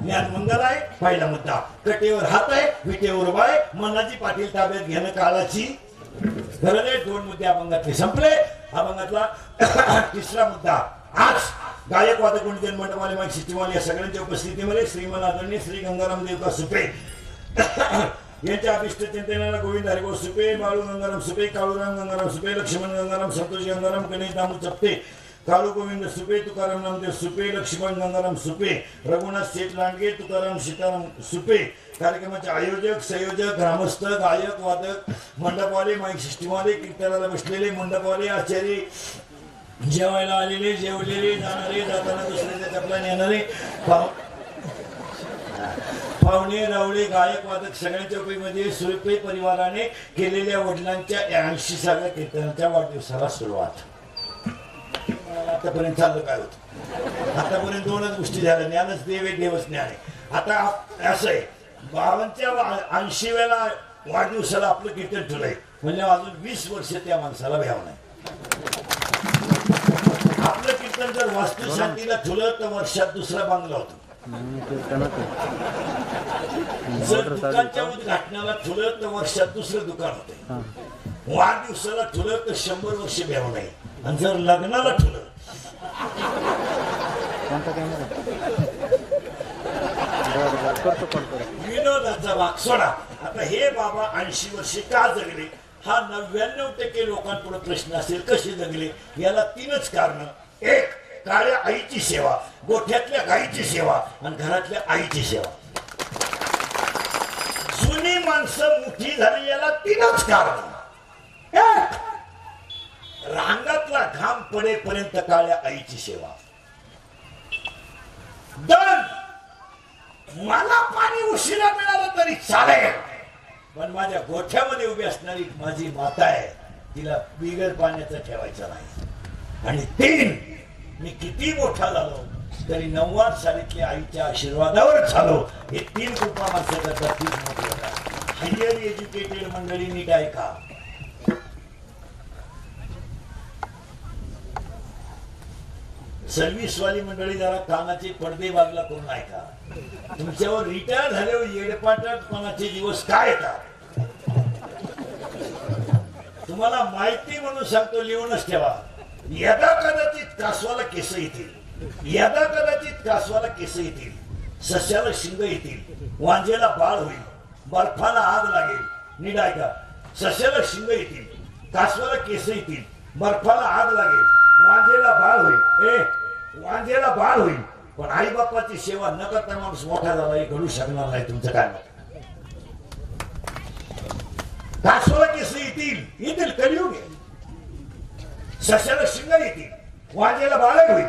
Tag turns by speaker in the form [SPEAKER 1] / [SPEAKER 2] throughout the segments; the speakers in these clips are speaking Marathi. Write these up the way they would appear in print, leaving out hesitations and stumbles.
[SPEAKER 1] ज्ञानमंगल आहे पहिला मुद्दा. कटेवर हात आहे विटेवर बाय मनाची पाटील ताब्यात घेणं काळाची गरज आहे. 2 मुद्दे अभंगातले संपले. अभंगातला तिसरा मुद्दा. आज गायक वादक कोणते मंडपाले माईक सिस्टीमवाले या सगळ्यांच्या उपस्थितीमध्ये श्रीमान आदरणीय श्री गंगाराम देवका सुपे यांच्या अभिष्ट चिंतनाला गोविंद हरिभाऊ सुपे, बाळू गंगाराम सुपे, काळूराम गंगाराम सुपे, लक्ष्मण गंगाराम, संतोष गंगाराम, गणेश दामू चपटे, काळू गोविंद सुपे, तुकाराम नामदेव सुपे, लक्ष्मण गंगाराम सुपे, रघुनाथ शेठ लांडगे, तुकाराम सीताराम सुपे. कार्यक्रमाचे आयोजक संयोजक ग्रामस्थ गायक वादक मंडपवाले माईक सिस्टीमवाले कीर्तनाला बसलेले मंडपवाले आचार्य जेवायला आलेले जेवलेले जाणारे जाताना दुसऱ्याच्या चपला नेणारे पाहुणे रावळे गायक वादक सगळ्यांच्या उपयोगामध्ये सुरपे परिवाराने केलेल्या वडिलांच्या 80व्या कीर्तनाच्या वाढदिवसाला सुरुवात. आतापर्यंत चाललं काय होतं? आतापर्यंत 2च गोष्टी झाल्या. ज्ञानच देव आहे देवच ज्ञान आहे. आता असं आहे बाबांच्या 80व्या वाढदिवसाला आपलं कीर्तन ठेवलंय म्हणजे अजून 20 वर्ष त्या माणसाला भ्याव नाही. आपलं कीर्तन जर वास्तुशांतीला ठेवलं तर वर्षात दुसरा बांगला होतो. जर दुकानच्या उद्घाटनाला ठेवलं तर वर्षात दुसरं दुकान होतं. वाढदिवसाला ठेवलं तर 100 वर्ष भ्याव नाही. आणि जर लग्नाला ठेवलं विनोदाचा भाग सोडा. आता हे बाबा 80 वर्षे का जगले हा 99% लोकांपुढे प्रश्न असेल. कसे जगले? याला 3च कारण. एक, काळ्या आईची सेवा, गोठ्यातल्या गाईची सेवा आणि घरातल्या आईची सेवा. जुनी माणसं मोठी झाली याला 3च कारण. रांगातला घाम पडेपर्यंत काळ्या आईची सेवा. मला पाणी उशिरा मिळालं तरी चालेल पण माझ्या गोठ्यामध्ये उभी असणारी माझी माता आहे तिला बिगर पाण्याचं ठेवायचं नाही. आणि 3, मी किती मोठा झालो तरी 90 सालीतल्या आईच्या आशीर्वादावर झालो. हे 3 कृपा माणसाच्या खूप मोठं. हायर एज्युकेटेड मंडळी नीट ऐका. सर्व्हिसवाली मंडळी जरा कानाचे पडदे बाजूला करून ऐका. तुमच्यावर रिटायर झाल्यावर येडपाटपणाचे दिवस काय येतात तुम्हाला माहिती म्हणून सांगतो. लिहूनच ठेवा. यदा कदाचित कासवाला केस येतील, यदा कदाचित कासवाला केस येतील, सस्याला शिंग येतील, वांजेला बाळ होईल, बर्फाला आग लागेल. नीट ऐका. सस्याला शिंग येतील, कासवाला केस येतील, बर्फाला आग लागेल, वांजेला बाळ होईल. वांजेला बाळ होईल पण आई बापाची सेवा न करता माणूस मोठा झाला हे घडू शकणार नाही. तुमचं काय मत? कासवाला केस येतील कलियुग आहे. सस्याला शिंग येतील, वांजेला बाळ होईल,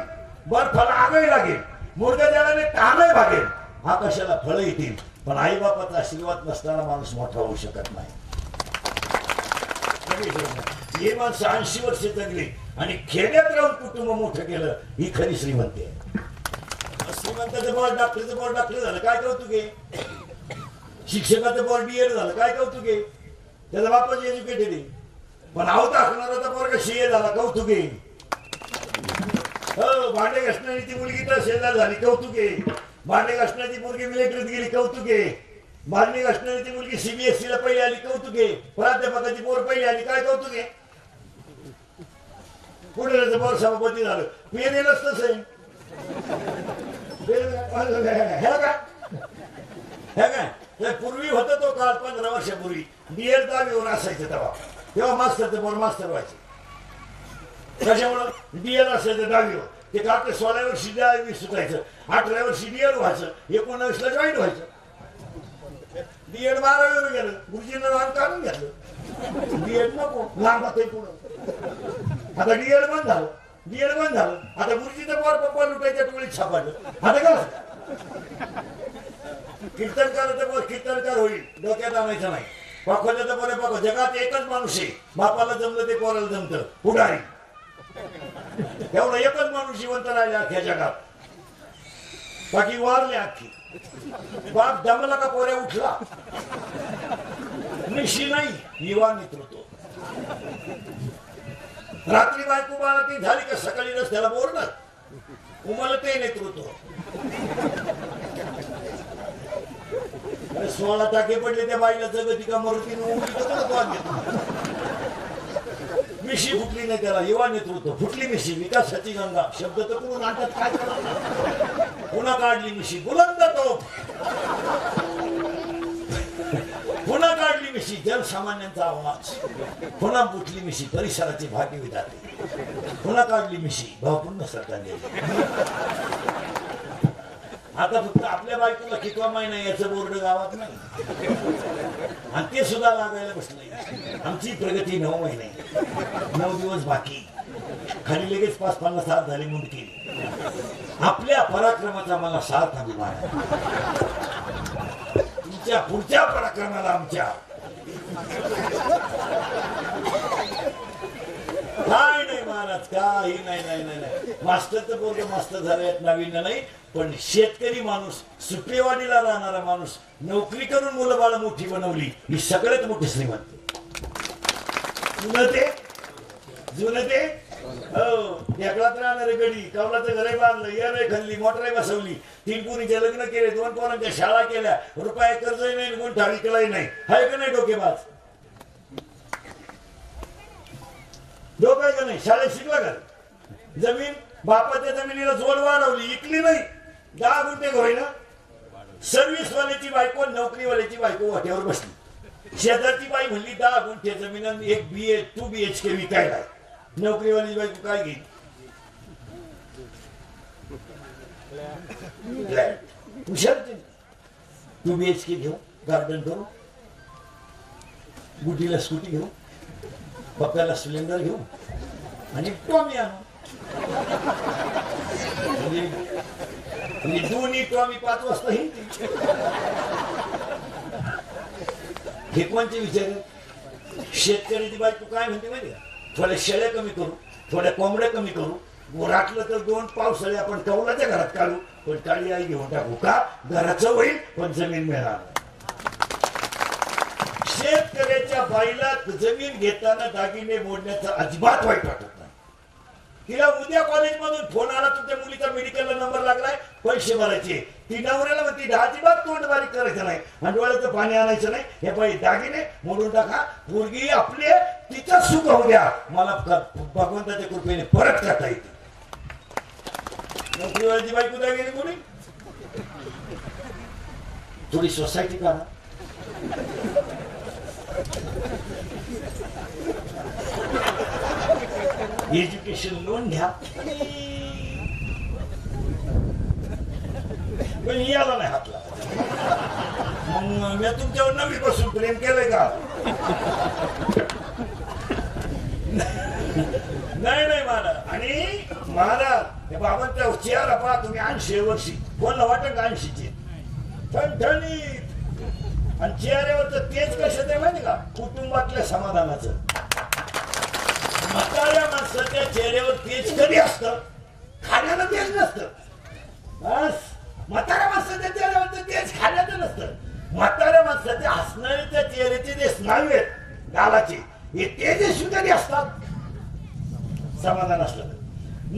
[SPEAKER 1] बर्फाला आगही लागेल, मुर्गजाळाने तानही भागेल, आकाशाला फळं येतील पण आई बापाचा आशीर्वाद नसताना माणूस मोठा होऊ शकत नाही. हे माणसं 80 वर्ष जगली आणि खेड्यात राहून कुटुंब मोठं केलं ही खरी श्रीमंती आहे. श्रीमंताचं बॉल डॉक्टरचं बॉल डॉक्टर झालं काय कौतुक आहे. शिक्षकाचं बॉल डीएड झालं काय कौतुक आहे. त्याचा बापाची एज्युकेटेड आहे पण आवता असणारा बॉल सीए झाला कौतुक आहे. हो भांडे घासणारी ती मुलगी तर शेजार झाली कौतुक आहे. भांडे घासणारी मुलगी मिलिटरीत गेली कौतुक आहे. भांडे घासणारी ती मुलगी CBSE ला पहिली आली कौतुक आहे. प्राध्यापकाची पोर पहिली आली काय कौतुक आहे. पुढे बोर सभापती झालं पेरेलच तसं आहे. पूर्वी होता तो काळ 15 वर्षापूर्वी डीएड दहावीवर असायचं तेव्हा मास्तरचं बोर मास्तर व्हायचे. कशामुळं डीएड असायचं दहावीवर. ते का 16व्या वर्षी 10वी सुटायचं, 18व्या वर्षी डीएड व्हायचं, 19ला जॉईन व्हायचं. डीएड 12वीवर गेलं गुरुजींना लहान काढून घेतलं. डीएड नको लहान होते पुढं. आता डीएड बंद झालं. आता गुरुजीचं पोर पप्पा लुटायच्या टोळीत सापडलं. आता काय कीर्तनकाराचं पोर कीर्तनकार होईल डोक्यात आणायचं नाही. पाखोल्याचं पोर पाखो. जगात एकच माणूस आहे बापाला जमलं ते पोराला जमतं पुढारी. एवढा एकच माणूस जिवंत राहिला अख्ख्या जगात. बाकी वारले अख्खी. बाप दमला का पोऱ्या उठला. निशी नाही युवा नेतृत्व. रात्री बायको बाळाती झाली का सकाळी रस्त्याला बोलणार उमल ते नेतृत्व. अरे 16 टाके पडले त्या बाईला जगती का मरुतीने मिशी फुटली नाही त्याला युवा नेतृत्व फुटली मिशी विकासाची गंगा शब्द तर कुठून आणतात काय पुन्हा काढली मिशी बुलंद तो पुन्हा काढली मिशी जनसामान्यांचा आवाज पुन्हा फुटली मिशी परिसराची भाग्य विधाते पुन्हा काढली मिशी भावपूर्ण सरकारने आता फक्त आपल्या बायकोला कितवा महिना याचं बोर्ड गावात नाही आणि ते सुद्धा लागायला बसलंय आमची प्रगती 9 महिने 9 दिवस बाकी खाली लगेच 5-50 साथ झाली मुंडकी आपल्या पराक्रमाचा मला सार्थ अभिमान तुमच्या पुढच्या पराक्रमाला आमच्या काय नाही महाराज काही नाही मास्टर तर बोलतो मास्टर झाले नाविन्य नाही पण शेतकरी माणूस सुपेवाडीला राहणारा माणूस नोकरी करून मुलं बाळ मोठी बनवली ही सगळ्यात मोठी श्रीमंत जुनं ते हो ढेकळात राहणारे गडी कवलाचं घरे बांधलं येणे खाल्ली मोटर बसवली 3 पोरीचे लग्न केले 2 पोरांच्या शाळा केल्या रुपये कर्जही नाही कोण ठाडी केलाही नाही हाय का नाही डोकेबाज डोकाय का नाही शाळेत शिकला का जमीन बापाच्या जमिनीला जोड वाढवली इकली नाही 10 गुंठे होईना सर्व्हिस वाल्याची बायको नोकरीवाल्याची बायको वाट्यावर बसली शेजारची बाई म्हणली 10 गुंठे जमीन 2 BHK विकायला नोकरीवाली बायको काय घेईल हुशार 2 BHK घेऊ गार्डन करू गुडीला स्कूटी घेऊ पप्प्याला सिलेंडर घेऊ आणि टॉमी आणू दोन्ही टॉमी 5 वाजता हे कोणते विचार शेतकऱ्याची बायको काय म्हणते माहिती का थोड्या शेळ्या कमी करू थोड्या कोंबड्या कमी करू राखलं तर 2 पावसाळे आपण कौलाच्या घरात काढू पण काळी आई घेऊन टाकू का घराचं होईल पण जमीन मिळणार शेतकऱ्याच्या बाईला जमीन घेताना दागिने मोडण्याचं अजिबात वाईट वाटत नाही तिला उद्या कॉलेजमधून फोन आला तुमच्या मुलीचा मेडिकलला नंबर लागलाय पैसे भरायचे ती नवऱ्याला म्हणती 10ची बात तोंड बारीक करायचं नाही आणि डोळ्याचं पाणी आणायचं नाही हे बाई दागिने मोडून टाका पोरगी आपले तिचं सुख होऊ द्या मला भगवंताच्या कृपेने परत करता येते नोकरीवाल्याची बायको दागिने कोणी थोडी सोसायटी करा एज्युकेशन लोन घ्या पण याला नाही हातला मी तुमच्यावर नवी पासून प्रेम केलंय का नाही महाराज आणि महाराज बाबांच्या चेहरा पहा तुम्ही 80 वर्षी कोणाला वाटत 80चे ठणठणीत आणि चेहऱ्यावरचं तेच कशात आहे माहिती का कुटुंबातल्या समाधानाचं म्हाताऱ्या माणसाच्या चेहऱ्यावर तेज कधी असतं खाण्याला तेज नसतं बस म्हाताऱ्या माणसाच्या चेहऱ्यावर तेज खाण्याचं नसतं म्हाताऱ्या माणसाच्या हसणाऱ्याच्या चेहऱ्याचे जे स्नायू आहेत गालाचे हे तेजस्वी कधी असतात समाधान असलं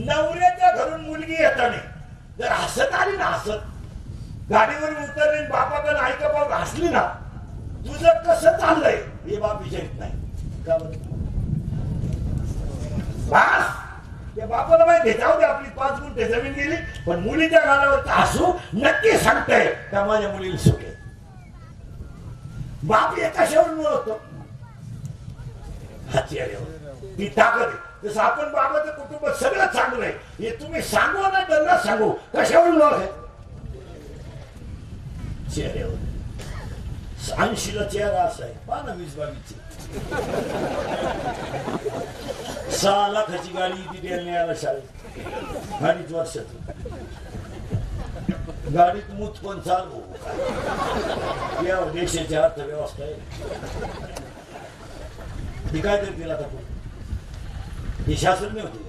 [SPEAKER 1] नवऱ्याच्या घरून मुलगी येताना जर हसत आली ना हसत गाडीवरून उतरली बापाकडे ऐका बाप हसली ना तुझं कसं चाललंय हे बाप विचारित नाही का बरं बस त्या बापाला माहिती जाऊ दे आपली 5 गुंठे जमीन गेली पण मुलीच्या गालावर हसू नक्की सांगताय का माझ्या मुलीला सुख आहे बाप एकाशावरून ओळखतो चेहऱ्यावर ती ताकद आहे तसं आपण बाबाचं कुटुंब सगळं चांगलं आहे हे तुम्ही सांगू ना त्यांना सांगू कशावरून ओळख आहे चेहऱ्यावर 80ला चेहरा असा आहे पहा ना 20-22 6 लाखाची गाडी तिथे न्यायला शाळेत 2.5 वर्षात गाडीत मूत पण चालू या देशाची अर्थव्यवस्था आहे ती काय करतील आता ही शास्त्रज्ञ होती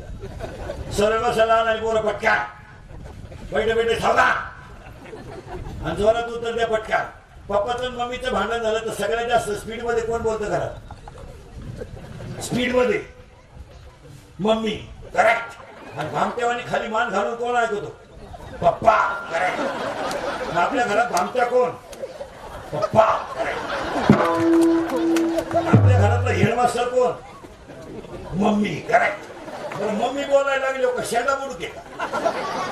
[SPEAKER 1] सरळ बसायला आणि बोरा पटका बैठे बैठे थांबा आणि जोरात उतर द्या पटका पप्पाचं मम्मीचं भांडण झालं तर सगळ्यात जास्त स्पीड मध्ये कोण बोलतं घरात स्पीड मध्ये मम्मी करेक्ट आणि भामटेवानी खाली मान घालून कोण ऐकतो पप्पा करेक्ट. आपल्या घरात भामट्या कोण? पप्पा करेक्ट. आपल्या घरातला हेडमास्टर कोण? Mummy correct. मम्मी बोलायला लागले कशाला बुडके?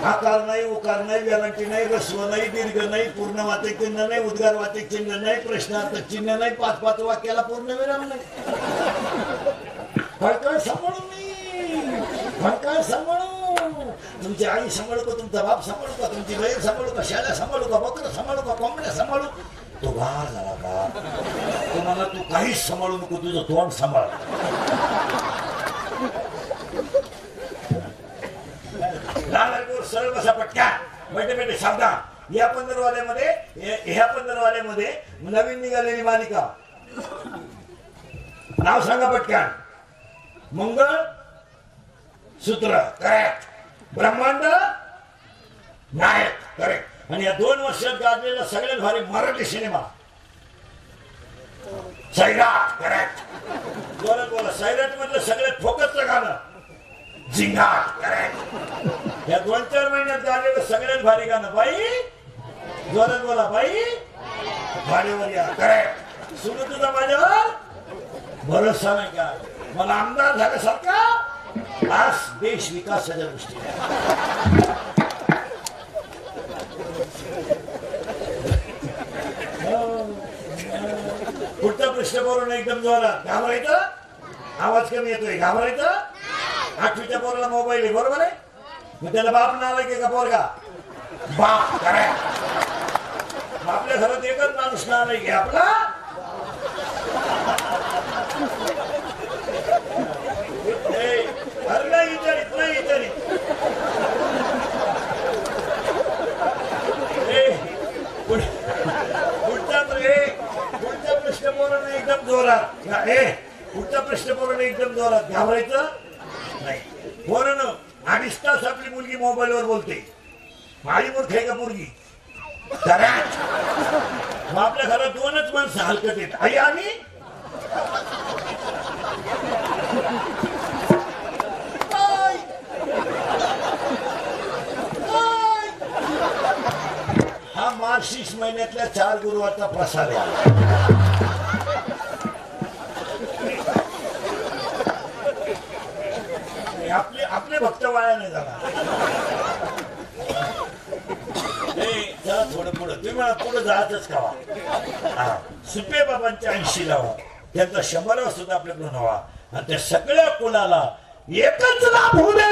[SPEAKER 1] आकार नाही, उकार नाही, वेलांटी नाही, रस्व नाही, दीर्घ नाही, पूर्ण वाचक चिन्ह नाही, उद्गार वाचक चिन्ह नाही, प्रश्नार्थ चिन्ह नाही, 5 वाक्याला पूर्ण विराम नाही. फळकळ सांभाळून नाही, फळकळ सांभाळू. तुमची आई सांभाळू का? तुमचा बाप सांभाळू का? तुमची बहीण सांभाळू का? शाळा सांभाळू का? बकरं सांभाळू का? कोंबड्या सांभाळू? तो गार झाला का? तो मला तू काहीच सांभाळू नको, तुझं तोंड सांभाळ. सरळ बसा पटक्या. बैठे बैठे सावधान. या 15वाल्यामध्ये नवीन निघालेली मालिका. नाव सांगा पटक्या. मंगळ सूत्र करेक्ट. ब्रह्मांड नायक करेक्ट. आणि या 2 वर्षात गाजलेला सगळ्यात भारी मराठी सिनेमा सैराट करेक्ट. जोरात बोला. सैराट मधलं सगळ्यात फोकसचं गाणं झिंगाट करेक्ट. या 2-4 महिन्यात गाजलेलं सगळ्यात भारी गाणं बाई. जोरात बोला. बाई भाडेवर या करेक्ट. सुरू तुझा माझ्यावर भरोसा नाही का? मला आमदार झाल्यासारखा आज देश विकासाच्या दृष्टीने. पुढचा प्रश्न करून एकदम जोरात. घाबरायचं? आवाज कमी येतोय. घाबरायचं? 8वीच्या पोराला मोबाईल आहे बरोबर आहे. मग त्याला बाप नाला की का पोरगा? बाप करेक्ट. आपल्या घरात एकच माणूस ना नाही आपला. पुढचा प्रश्न पोराने एकदम जोरात. पुढचा प्रश्न पोराने एकदम जोरात. घाबरायचं नाही. पोरानं 2.5 तास आपली मुलगी मोबाईलवर बोलते. माझी मूर्ख आहे का मुलगी? करेक्ट. मग आपल्या घरात 2च माणसं हलकत येत. आई आणि हा मार्गशीर्ष महिन्यातल्या 4 गुरुवारचा प्रसार आहे. आपले भक्त वाया नाही झाला. जरा थोडं पुढं तुम्ही मला पुढे जायचंच खावा. सुपे बाबांच्या 80 लावा. त्यांचा 100वा सुद्धा आपल्याकडून हवा. आणि त्या सगळ्या कुणाला एकच लाभ होऊ दे.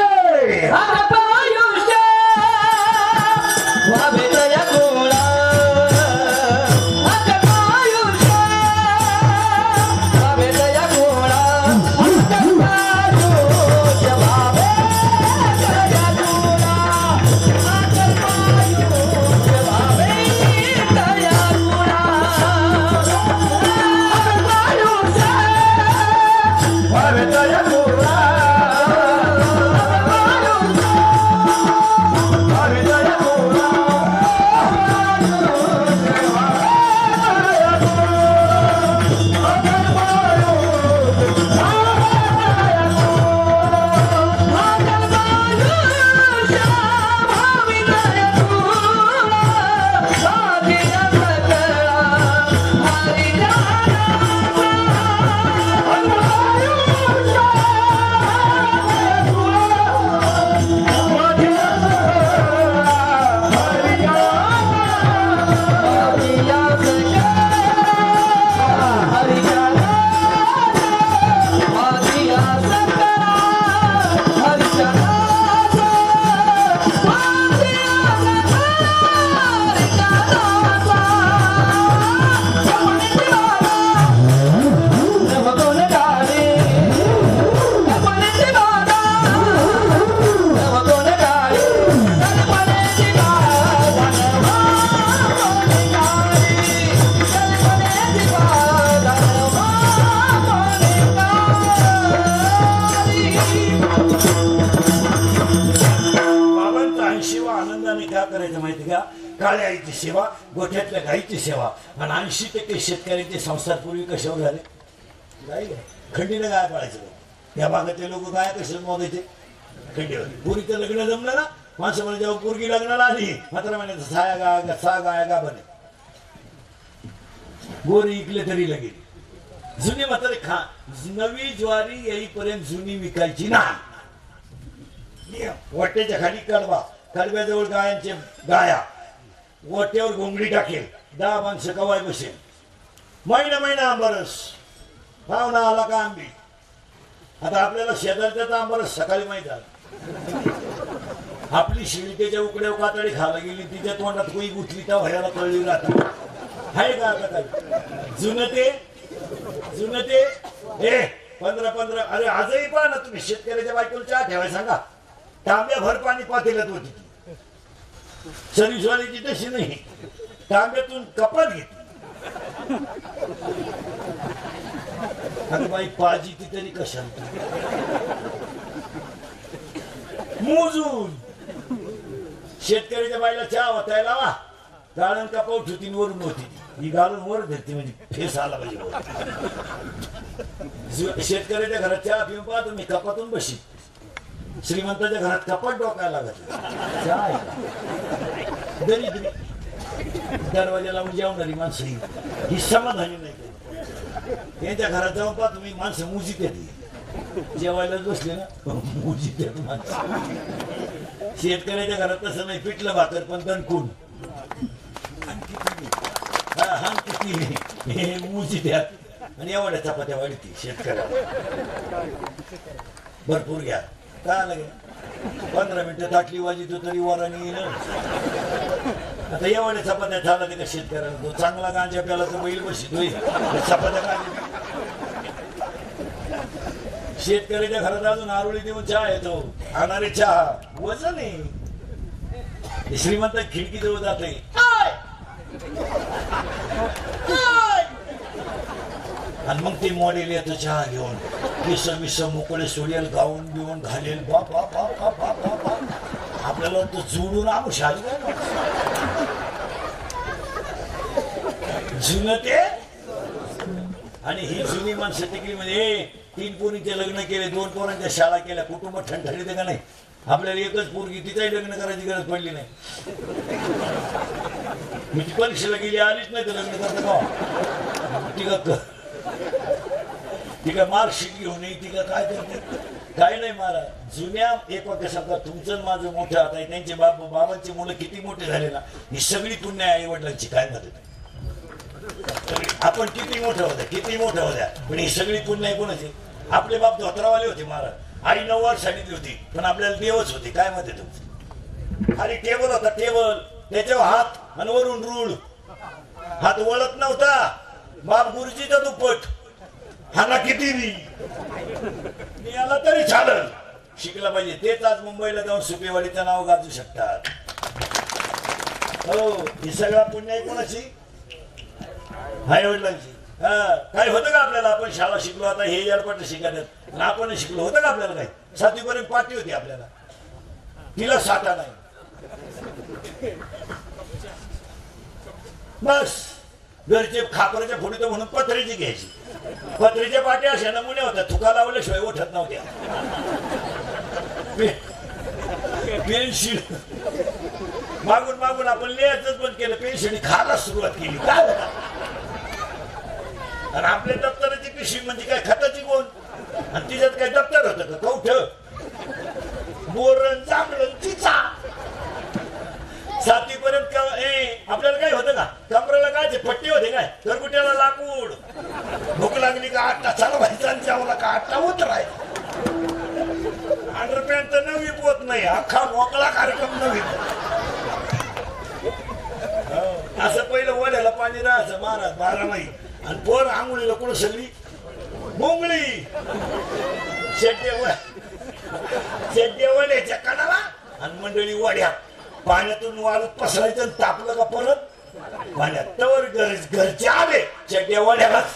[SPEAKER 1] काळ्या आईची सेवा, गोठ्यातल्या गाईची सेवा. आणि 80% शेतकऱ्यांचे संसार पूर्वी कशावर झाले? गाई. खंडीनं गाय पाळायचं. या भागातले लोक गाय कशाला मोदायचे? खंडीवर. पुरीचं लग्न जमलं ना माणसं म्हणजे जेव्हा पोरगी लग्नाला आली मात्र म्हणायचं सहा गाया बने गोरी इकले तरी लगेल. जुनी म्हातारे खा नवी ज्वारी येईपर्यंत जुनी विकायची नाही. वाट्याच्या खाली कडव्याजवळ गायांचे गाया वाट्यावर घोंगडी टाकेल 10 माणसं कवाय बसेल. महिना आंबरस पाहुणा आला का आंबी. आता आपल्याला शेजारचा आंबरस सकाळी माहित झाला. आपली शिळकेच्या उकड्या कातडी खायला गेली तिच्या तोंडात कोई गुठली तर व्हायला कळली राहत आहे का. आता काय जुनं ते 15 अरे आजही पहा ना तुम्ही शेतकऱ्याच्या बायकोला चहा ठेवायला सांगा तांब्या भर पाणी पातेल्यात होती. सर्विसवालीची तशी नाही तांब्यातून कपात घेतली. अरे बाई पाजी ती तरी कशा मोजून शेतकऱ्याच्या बाईला चहा होताय लावा गाळण कपाव ठुतीन वरून होती ही गाळून वर धरते म्हणजे फेस आला पाहिजे. शेतकऱ्याच्या घरात चहा पिऊन पाहतो मी कपातून बशी. श्रीमंताच्या घरात कपाट डोकायला लागत दरिद्री दरवाजा लावून जेवणारी माणसं ही समाधानी नाही. त्यांच्या घरात जाऊन पाहतो मी माणसं मुजीत येते जेवायला बसले ना मुजीत येत माणसं. शेतकऱ्याच्या घरात तसं नाही पिठलं भाकर पण दणकून किती मुजीत यात आणि एवढ्या चपात्या वाढती शेतकऱ्याला भरपूर घ्या काय लागे 15 मिनिटं ताटली वाजितो तरी वरानी येईल. आता एवढ्या चपात्या झाला ते का शेतकऱ्याला तो चांगला गांजा प्याला तर बैल बसतोय चपात्या गांजा. शेतकऱ्याच्या घरात अजून आरोळी देऊन चहा येतो खाणारे चहा वजन आहे. श्रीमंत खिडकी जवळ जाते आणि मग ते मॉडेल येतो चहा घेऊन केस मोकळे सोडेल गाऊन बिवून घालेल बाप आपल्याला तो जोडून आणू शाही जुनं ते. आणि ही जुनी माणसं टिकली म्हणजे 3 पोरींचे लग्न केले 2 पोरांच्या शाळा केल्या कुटुंब ठणठणीत का नाही. आपल्याला एकच पोरगी तिचाही लग्न करायची गरज पडली नाही. मी ती परीक्षेला गेली आलीच नाही तर लग्न करता का ती का मार्कशीट घेऊन येई ती का काय करते काय नाही. महाराज जुन्या एक वाक्य सांगा तुमचं माझं मोठं आता आहे त्यांचे बाबांची मुलं किती मोठे झाले ना ही सगळी पुण्य आई वडिलांची काय मदत. आपण किती मोठं होत्या पण ही सगळी पुण्य आहे कोणाची. आपले बाप धोत्रावाले होते महाराज आई 9 वार सांगितली होती पण आपल्याला देवच होते काय मत आहे तुमचं. खाली टेबल होता टेबल त्याच्यावर हात आणि वरून रूळ हात वळत नव्हता. बाप गुरुजीचा दुप्पट हाना किती मी याला तरी चालल शिकला पाहिजे. तेच आज मुंबईला जाऊन सुपेवाडीचं नाव गाजू शकतात. हो ही सगळा पुण्य आहे कोणाची आई वडिलांची. काय होतं का आपल्याला आपण शाळा शिकलो आता हे यारपट शिकायचं आपण शिकलो होतं का आपल्याला काय 7वी पर्यंत पाठी होती आपल्याला तिला साठा नाही. बस घरचे खापराच्या फोडीत म्हणून पत्र्याची घ्यायची. पत्र्याच्या पाट्या अशा नमुने होत्या तुका लावल्याशिवाय उठत नव्हत्या. पेन्शिल मागून आपण लिहायचंच बंद केलं पेन्शिल खायला सुरुवात केली काय. आणि आपल्या दप्तराची पिशवी म्हणजे काय खताची कोण आणि तिच्यात काय दप्तर होतं का कौठ बोरण चांगलं तिचा 7वी पर्यंत आपल्याला काय होतं का कमरेला काय पट्टे होते काय करकुट्याला लाकूड भूक लागली का 8 तासाला व्हायचा जेवला का 8 उतरायचा. अंडरपॅन्ट तर नवी पोत नाही अख्खा मोकळा कार्यक्रम नवी. असं पहिलं वड्याला पाणी राहायचं महाराज 12 महिने आणि पोर आंघोळीला कुठं सगळी मुंगळी शेड्या वड्याच्या कडाला आणि मंडळी वड्या पाण्यातून वाळूत पसरायचं तापलं का परत पाण्यात तवर घरचे आले शेड्या वड्यालाच.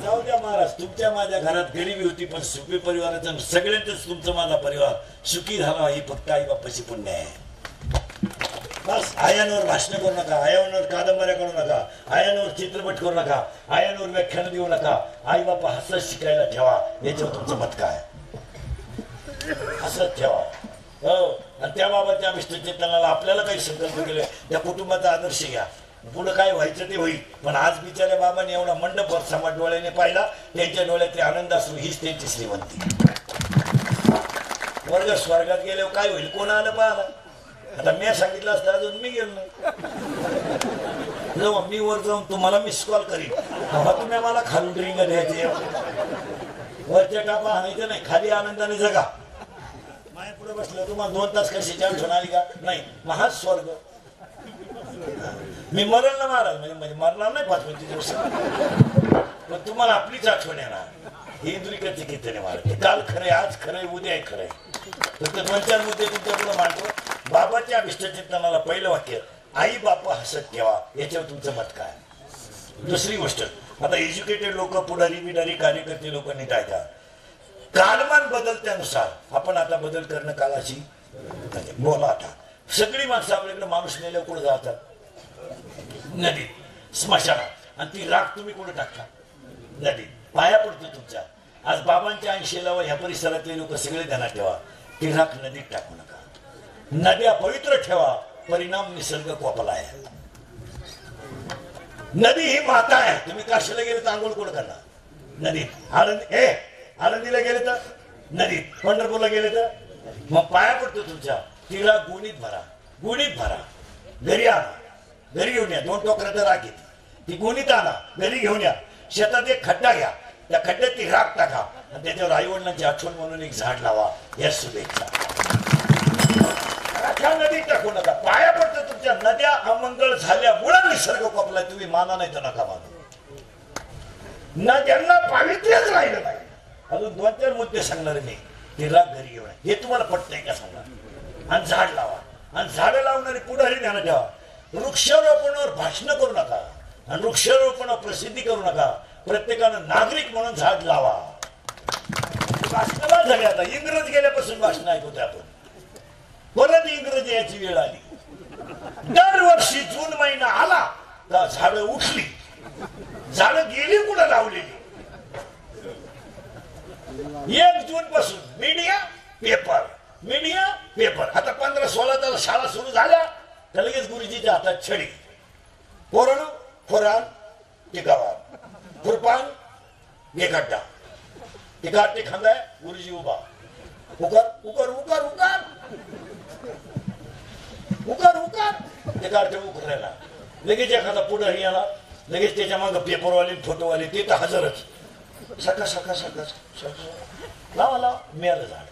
[SPEAKER 1] जाऊ द्या महाराज तुमच्या माझ्या घरात गरीबी होती पण सुखी परिवाराचं सगळ्यांचंच तुमचा माझा परिवार सुखी झाला ही फक्त आई बापाची पुण्य आहे. बस आयांवर भाषण करू नका आयांवर कादंबऱ्या करू नका आयांवर चित्रपट करू नका आयांवर व्याख्यान देऊ नका. आई बापा हसत शिकायला ठेवा याच्यावर तुमचं मत काय हसत ठेवा. हो आणि त्या बाबाच्या विष्णुचिंतनाला आपल्याला काही संकल्प केले, त्या कुटुंबाचा आदर्श घ्या, पुढे काय व्हायचं ते होईल. पण आज बिचाऱ्या बाबांनी एवढा मंडप समाज डोळ्याने पाहिला, त्यांच्या डोळ्यातले आनंदाश्रू हीच त्यांची श्रीमंती. वर्ग स्वर्गात गेल्यावर काय होईल, कोण आलं पाहिला. आता मी सांगितलं असतं अजून मी गेलो नाही. जेव्हा मी वर जाऊन तुम्हाला मिस कॉल करीन तेव्हा तुम्ही मला खालून ड्रिंक द्यायचे. वरच्या टापा आणायचं नाही, खाली आनंदाने जगा. माया पुढे बसलं तुम्हाला 2 तास कशाची आठवण आली का? नाही, महाच स्वर्ग. मी मरण ना महाराज म्हणजे मरणार नाही 5-25 दिवस, पण तुम्हाला आपलीच आठवण येणार. ही इंद्रिकची कीर्तने महाराज. काल खरंय, आज खरंय, उद्या खरंय. फक्त 2-4 मुद्दे तुमच्या पुढे मांडतो. बाबाच्या अभिष्टचिंतनाला पहिलं वाक्य, आई बापा हसत ठेवा. याच्यावर तुमचं मत काय? दुसरी गोष्ट, आता एज्युकेटेड लोक, पुढारी बिडारी कार्यकर्ते लोक नीट ऐका. कालमान बदलत्यानुसार आपण आता बदल करणं काळाची बोला. आता सगळी माणसं आपल्याकडे माणूस नेल्या कुठे जातात? नदीत, स्मशानात. आणि ती राख तुम्ही कुठे टाकता? नदीत. पाया पडतो तुमच्या. आज बाबांच्या 80 ह्या परिसरातले लोक सगळे ध्यानात ठेवा, ती राख नदीत टाकू नका. नद्या पवित्र ठेवा, परिणाम निसर्ग कोपला आहे. नदी ही माता आहे. तुम्ही काशीला गेले तर आंघोळ कुठं करणार? नदीत. आळंदीला गेले तर नदीत, पंढरपूरला गेले तर मग पाया पडतो तुमच्या. तिला गुणीत भरा, गुणीत भरा. घरी आणा, घरी घेऊन या. 2 टोकऱ्या तर राख येते, ती गुणीत आणा, घरी घेऊन या. शेतात एक खड्डा घ्या, त्या खड्ड्यात ती राख टाका आणि त्याच्यावर आई वडिलांची आठवण म्हणून एक झाड लावा. या शुभेच्छा. नदीत टाकू नका. पाया पडतो तुमच्या. नद्या अमंगळ झाल्यामुळे निसर्ग कोपला. तुम्ही माना नाही तर नका मानू. नद्यांना पावित्र्यच राहिलं नाही. अजून 2-4 मुद्दे सांगणार मी. ते राग घरी घेऊन हे तुम्हाला पटतंय का सांगा. आणि झाड लावा. आणि झाडं लावणारी पुढारी ध्यानात ठेवा. वृक्षारोपणावर भाषण करू नका आणि वृक्षारोपणावर प्रसिद्धी करू नका. प्रत्येकानं नागरिक म्हणून झाड लावा. भाषणाला झाले. आता इंग्रज गेल्यापासून भाषण ऐकतोय आपण. परत इंग्रजी याची वेळ आली. दरवर्षी जून महिना आला तर झाडं उठली. झाडं गेली कुठं लावलेली. 1 जून पासून मीडिया पेपर, मीडिया पेपर. आता 15-16 शाळा सुरू झाल्या तर लगेच गुरुजीच्या हातात छडी. पोरण खोरान ते गावात, खुरपान हे खड्डा, ते गाठ ते खांदाय. गुरुजी उभा. उकर उकर उकर उकर उकर उकर. ते गाठ उकरायला लगेच एखादा पुढारी आला. लगेच त्याच्या मागं पेपरवाले, फोटोवाले ते तर हजरच. सका सका सका लावा लावा. मिळालं झाड.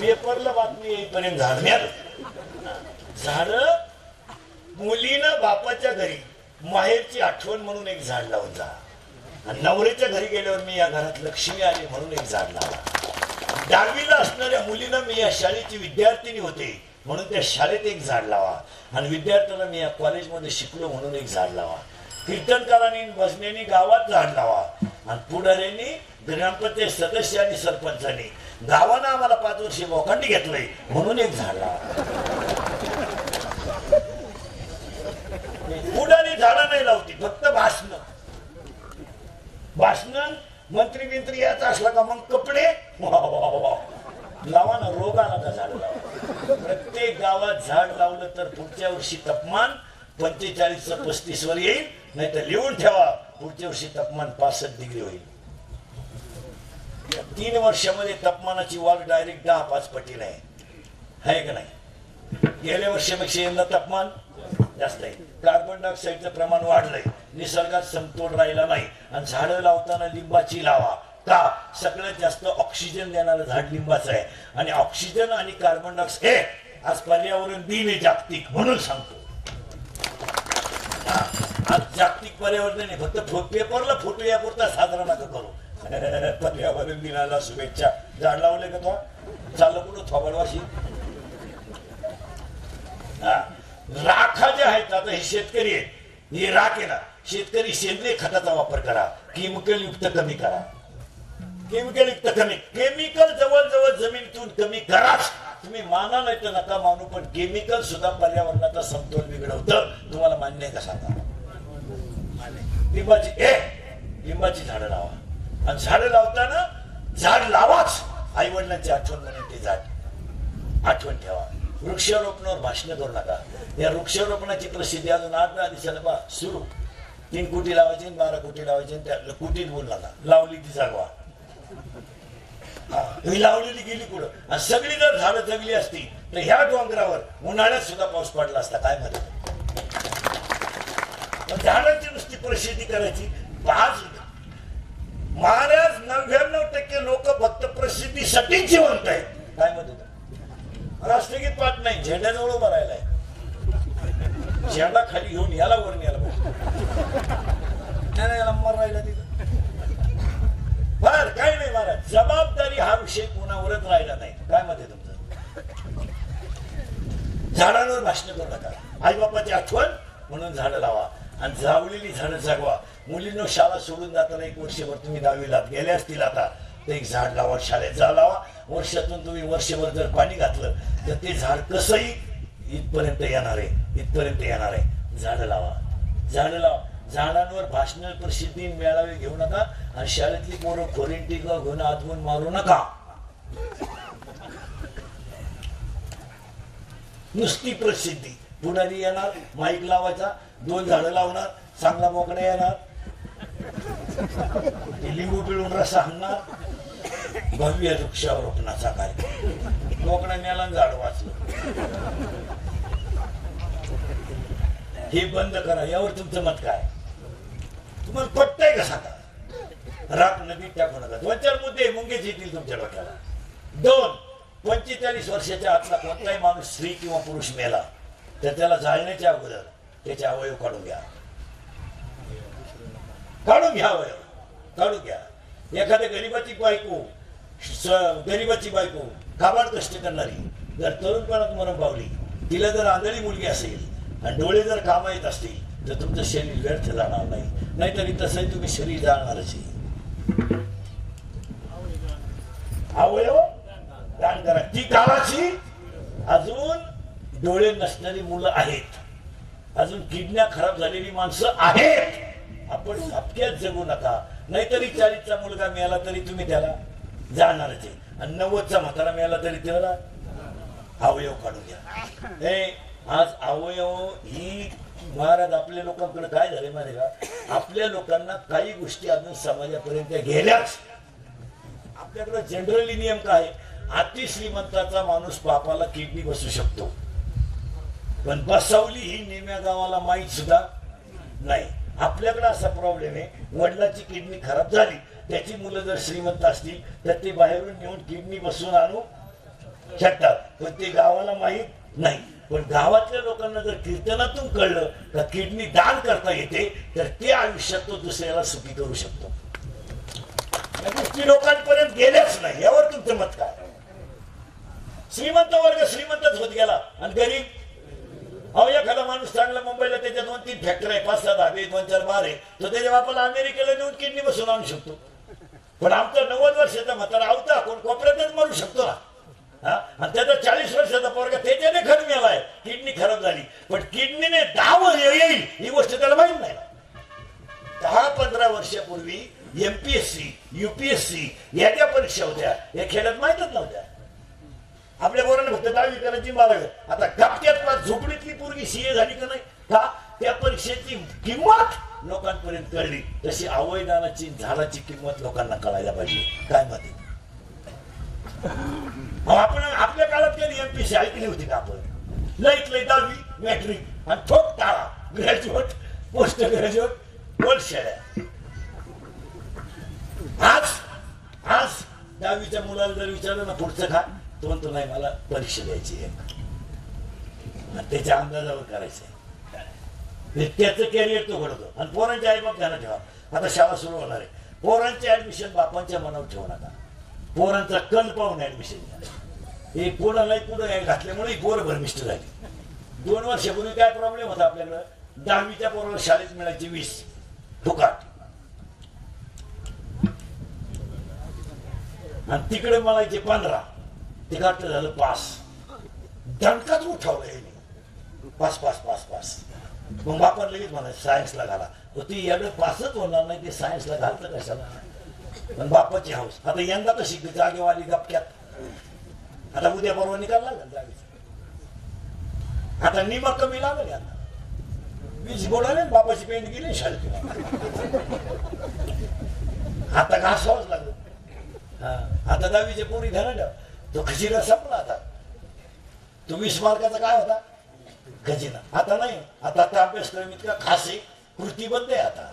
[SPEAKER 1] पेपरला बातमी येईपर्यंत झाड मिळालं. झाड. मुलीनं बापाच्या घरी माहेरची आठवण म्हणून एक झाड लावून जा. आणि नवऱ्याच्या घरी गेल्यावर मी या घरात लक्ष्मी आली म्हणून एक झाड लावा. 10वीला असणाऱ्या मुलीनं मी या शाळेची विद्यार्थिनी होते म्हणून त्या शाळेत एक झाड लावा. आणि विद्यार्थ्यांना मी या कॉलेजमध्ये शिकलो म्हणून एक झाड लावा. कीर्तनकारांनी, भजनेनी गावात झाड लावा. आणि पुढाऱ्यांनी, ग्रामपंचायत सदस्य आणि सरपंचांनी गावानं आम्हाला 5 वर्षे मोखंडी घेतलंय म्हणून एक झाड लावा. पुढारी झाडं नाही लावती, फक्त भाषण. भाषण मंत्री बिंत्री याचा असला का मग कपडे लावा ना. रोग आला का झाड लावा. प्रत्येक गावात झाड लावलं तर पुढच्या वर्षी तापमान 45 चं 35 वर येईल. नाही तर लिहून ठेवा, पुढच्या वर्षी तापमान 65 डिग्री होईल. 3 वर्षामध्ये तापमानाची वाढ डायरेक्ट 10-5 पटीने आहे का नाही? गेल्या वर्षापेक्षा यंदा तापमान जास्त आहे. कार्बन डायऑक्साईडचं प्रमाण वाढलंय. निसर्गात समतोल राहिला नाही. आणि झाडं लावताना लिंबाची लावा. का? सगळ्यात जास्त ऑक्सिजन देणारं झाड लिंबाचं आहे. आणि ऑक्सिजन आणि कार्बन डायऑक्साईड आज पर्यावरण दिन आहे जागतिक म्हणून सांगतो. आज जागतिक पर्यावरण नाही, फक्त पेपरला फोटो यापुरता साजरा नका करू. पर्यावरण दिनाला शुभेच्छा. झाड लावले का तो चाललं कुठं थोबडवाशी. राखा जे आहेत आता हे शेतकरी आहेत. ही राख आहे ना, शेतकरी सेंद्रिय खताचा वापर करा. केमिकल युक्त कमी करा. केमिकल युक्त कमी. केमिकल जवळजवळ जमिनीतून कमी कराच. तुम्ही माना नाही तर नका मानू, पण केमिकल सुद्धा पर्यावरणाचा समतोल बिघडवतं. तुम्हाला मान्य आहे का सांगा? लिंबाची झाडं लावा. आणि झाडं लावताना झाड लावाच. आई वडिलांची आठवण म्हणून ते झाड. आठवण ठेवा. वृक्षारोपणावर भाषण करू नका. या वृक्षारोपणाची प्रसिद्धी अजून 8-10 दिवसाला पहा सुरू. 3 कोटी लावायचे 12 कोटी लावायचे त्या कोटीत बोल नका. लावली ती जागवा. ही लावलेली गेली पुढं. आणि सगळी जर झाडं जगली असती तर ह्या डोंगरावर उन्हाळ्यात सुद्धा पाऊस पडला असता. काय मध्ये झाडांची नुसती प्रसिद्धी करायची. महाराज 99% लोक फक्त प्रसिद्धीसाठी जिवंत आहेत. काय मध्ये राष्ट्रगीत पाठ नाही. झेंड्याजवळ उभा राहिलाय. झेंडा खाली घेऊन याला वर न्यायला पाहिजे. याला मर राहिला तिथं. फार काही नाही महाराज. जबाबदारी हा विषय कोणावरच राहिला नाही. काय मत आहे तुमचं? झाडांवर भाषण करू नका. आई बापाची आठवण म्हणून झाडं लावा आणि जावलेली झाडं जगवा. मुलींनो शाळा सोडून जाताना 1 वर्षभर तुम्ही 10वीला गेले असतील आता तर एक झाड लावा. शाळेत जा लावा. वर्षातून तुम्ही वर्षभर जर पाणी घातलं तर ते झाड कसंही इथपर्यंत येणार आहे. इथपर्यंत येणार आहे. झाडं लावा. झाडं लावा. झाडांवर भाषण प्रसिद्धी मेळावे घेऊ नका. आणि शाळेतली पोरं खोरींटी घेऊन आतवून मारू नका. नुसती प्रसिद्धी. पुढारी येणार माईक लावायचा 2 झाडं लावणार चांगला मोकळा येणार लिंबू पिळून रस्सा आणणार. भव्य वृक्षारोपणाचा कार्यक्रम. मोकळा मेला झाड वाचलं. हे बंद करा. यावर तुमचं मत काय? तुम्हाला पटतंय का सांगा? राख नदीत टाकू नका. 2-4 मुद्दे मुंगेच येतील तुमच्या डोक्याला. 2 45 वर्षाच्या आतला कोणताही माणूस स्त्री किंवा पुरुष मेला तर त्याला जाळण्याच्या अगोदर त्याचे अवयव काढून घ्या. काढून घ्या. अवयव काढून घ्या. एखाद्या गरीबाची बायको काबाड कष्ट करणारी जर तरुणपणात मरण पावली, तिला जर आंधळी मुलगी असेल आणि डोळे जर कामा येत असतील तर तुमचं शरीर व्यर्थ जाणार नाही. नाहीतरी तसंही तुम्ही शरीर जाणारच. अवयव दान करा. ती काळाची अजून डोळे नसणारी मुलं आहेत. अजून किडन्या खराब झालेली माणसं आहेत. आपण झपक्यात जगू नका. नाहीतरी 40चा मुलगा मिळाला तरी तुम्ही त्याला जाणारच आहे. आणि 90चा म्हातारा मिळाला तरी त्याला अवयव काढून घ्या. आज अवयव ही महाराज आपल्या लोकांकडे काय झाले माहिती का? आपल्या लोकांना काही गोष्टी अजून समाजापर्यंत गेल्याच. आपल्याकडे जनरली नियम काय? अति श्रीमंताचा माणूस पापाला किडनी बसू शकतो पण बसवली ही नेम्या गावाला माहीत सुद्धा नाही. आपल्याकडे असा प्रॉब्लेम आहे. वडिलाची किडनी खराब झाली, त्याची मुलं जर श्रीमंत असतील तर ते बाहेरून नेऊन किडनी बसवून आणू शकतात पण ते गावाला माहीत नाही. पण गावातल्या लोकांना जर कीर्तनातून कळलं तर किडनी दान करता येते तर ते आयुष्यात तो दुसऱ्याला सुखी करू शकतो. गोष्टी लोकांपर्यंत गेल्याच नाही. यावर तुमचं मत काय? श्रीमंत वर्ग श्रीमंतच होत गेला आणि गरीब. अहो एखादा माणूस चांगला मुंबईला त्याच्या 2-3 फॅक्टरी आहे, 5-6 धाबे, 2-4 बार आहे, तर त्याच्या बापाला अमेरिकेला नेऊन किडनी बसून आणू शकतो. पण आमचा 90 वर्षाचा म्हातारा आवता कोण कोपऱ्यातच मरू शकतो ना. आणि त्याचा 40 वर्षाचा पोरगा त्याच्याने खरं मेलाय, किडनी खराब झाली. पण किडनीने 10 येईल ही गोष्ट त्याला माहित नाही. 10-15 वर्षापूर्वी MPSC UPSC या ज्या परीक्षा होत्या या खेड्यात माहितच नव्हत्या. आपल्या पोरांना फक्त 10वी करायची 12वी. आता गप्त्यात झोपडीतली पोरगी CA झाली का नाही का? त्या परीक्षेची किंमत लोकांपर्यंत कळली. तशी अवयदानाची झाडाची किंमत लोकांना कळायला पाहिजे. काय माहिती आपण आपल्या काळात कधी MPSC ऐकली होती का? आपण लईत लई 10वी मॅट्रिक आणि ठोक टाळा ग्रॅज्युएट पोस्ट ग्रॅज्युएट बोल शेळ्या. आज 10वीच्या मुलाला जर विचारलं ना पुढचं काय तो म्हणतो नाही मला परीक्षा द्यायची आहे. त्याच्या अंदाजावर करायचंय. त्याचं कॅरियर तो घडवतो. आणि पोरांचे आई बाप ध्यानात ठेवा. आता शाळा सुरू होणार आहे. पोरांचे ऍडमिशन बापांच्या मनावर ठेवू नका. पोरांचा कल पाहून ऍडमिशन घ्या. हे कोणालाही पुढे घातल्यामुळे पोरं भरमिष्ट झाली. 2 वर्षापूर्वी काय प्रॉब्लेम होता आपल्याकडं? 10वीच्या पोराला शाळेत मिळायची 20 फुकाट आणि तिकडे मिळायचे 15. तिकडं झालं 5. दणकाच उठवलं पास. मग बापाला लगेच म्हणायचं सायन्सला घाला. ती एवढं पासच होणार नाही ते सायन्सला घालतं कशाला. पण बापाची हाऊस. आता यंदा तर शिकते जागेवाली गपक्यात. आता उद्या परवा निकाल लागेल जावीचा. आता निमा कमी लागेल. आता वीज बोलाले बापाची पेंट गेली शाळेत. आता घासावंच लागलं. आता 10वीचे पोरी धरल्या तो खजिना संपला. आता तो 20 मार्काचा काय होता खजिना. आता नाही. आता अभ्यासक्रम इतका खास आहे, कृतीबद्ध आहे. आता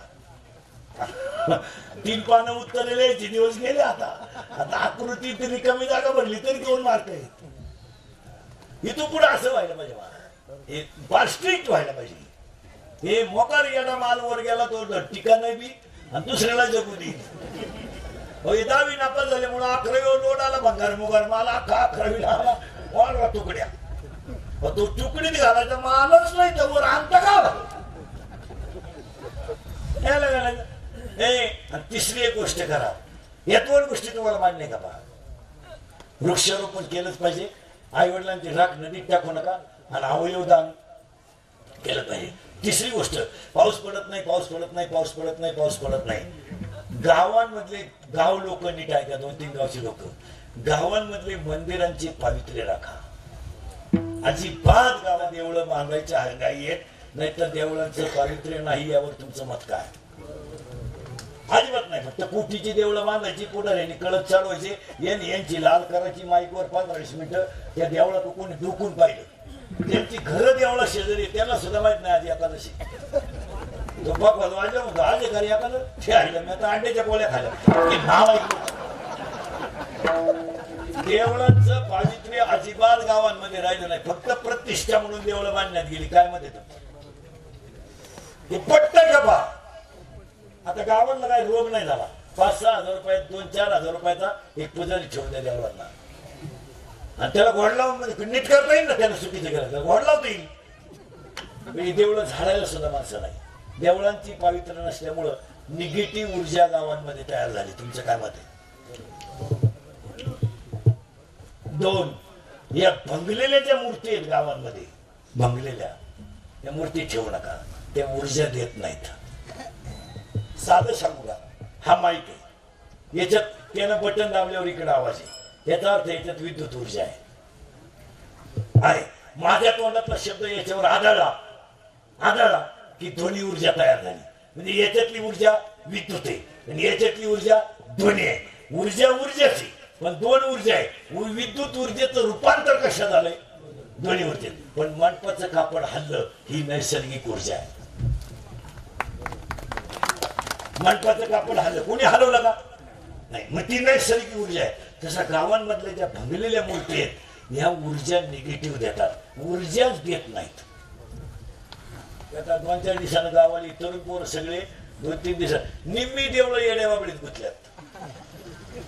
[SPEAKER 1] 3 पानं उत्तरे लिहायचे दिवस गेले. आता आकृती तरी कमी जागा भरली तरी 2 मार्क आहेत. इथून पुढे असं व्हायला पाहिजे. हे फार स्ट्रिक्ट व्हायला पाहिजे. हे मोकार येणा माल वर गेला तो टिका नाही बी आणि दुसऱ्याला जगू दे. 10वी नापास झाल्यामुळे 11वी लोड आला. भंगार मुगार माल अख्खा 11वीला आला वाढवा तुकड्या. तो तुकडीत घालायचा मालच नाही तर वर आणता का. तिसरी एक गोष्ट करा. या 2 गोष्टी तुम्हाला मान्य का पहा. वृक्षारोपण केलंच पाहिजे. आई वडिलांची राख नदीत टाकू नका आणि अवयवदान केलं पाहिजे. तिसरी गोष्ट, पाऊस पडत नाही, पाऊस पडत नाही, पाऊस पडत नाही, पाऊस पडत नाही. गावांमधले गाव लोक नीट ऐका. 2-3 गावची लोक गावांमधले मंदिरांची पावित्र्य राखा. अजिबात गावात देवळं बांधायच्या हंगाई आहेत, नाहीतर देवळांचं पावित्र्य नाही यावर तुमचं मत काय. अजिबात नाही. फक्त कुटीची देवळं बांधायची, पुढाऱ्यांनी कळत चालवायचे, यांची लाल करायची माईकवर 15-20 मिनिटं. त्या देवळात कोणी डुकून पाहिलं. त्यांची घरं देवळा शेजारी, त्यांना सुद्धा माहित नाही आधी एकादशी. तो बाबा वाजला म्हणतो आज घरी एखादं ठेवायला. मी आता अंड्याच्या पोळ्या खाल्या. नाव ऐकलं. देवळांचं पावित्र्य अजिबात गावांमध्ये राहिलं नाही. फक्त प्रतिष्ठा म्हणून देवळं बांधण्यात गेली. काय मध्ये हे पट्ट का पा. आता गावांना काही रोग नाही झाला. 5-6 हजार रुपयात 2-4 हजार रुपयाचा एक पुजारी ठेवून द्या देवळांना. आणि त्याला घोड लावून नीट करता येईल ना. त्याला चुकीचं करायचं घोड लावता येईल. देवळं झाडायला सुद्धा माणसं नाही. देवळांची पावित्र्य नसल्यामुळं निगेटिव्ह ऊर्जा गावांमध्ये तयार झाली. तुमचं काय मत आहे. 2 या भंगलेल्या ज्या मूर्ती आहेत गावांमध्ये, भंगलेल्या त्या मूर्ती ठेवू नका. त्या ऊर्जा देत नाहीत. साधं सांगू का, हा माईक आहे. याच्यात त्यानं बटन दाबल्यावर इकडे आवाज आहे. याचा अर्थ याच्यात विद्युत ऊर्जा आहे. माझ्या तोंडातला शब्द याच्यावर आदळला की ध्वनी ऊर्जा तयार झाली. म्हणजे याच्यातली ऊर्जा विद्युत आहे आणि याच्यातली ऊर्जा ध्वनी आहे. ऊर्जाची पण 2 ऊर्जा आहे. विद्युत ऊर्जेचं रूपांतर कशा झालंय ध्वनी ऊर्जेत. पण मंडपाचं कापड हल्लं ही नैसर्गिक ऊर्जा आहे. मंडपाचं कापड हल्लं कोणी हलवलं का नाही. मग ती नैसर्गिक ऊर्जा आहे. तसा गावांमधल्या ज्या भंगलेल्या मूर्ती आहेत ह्या ऊर्जा निगेटिव्ह देतात. ऊर्जाच देत नाहीत. आता 2-4 दिवसानं गावाली तरुण पोरं सगळे 2-3 दिवसात निम्मी देवळं येड्या बाबडीत गुंतल्यात.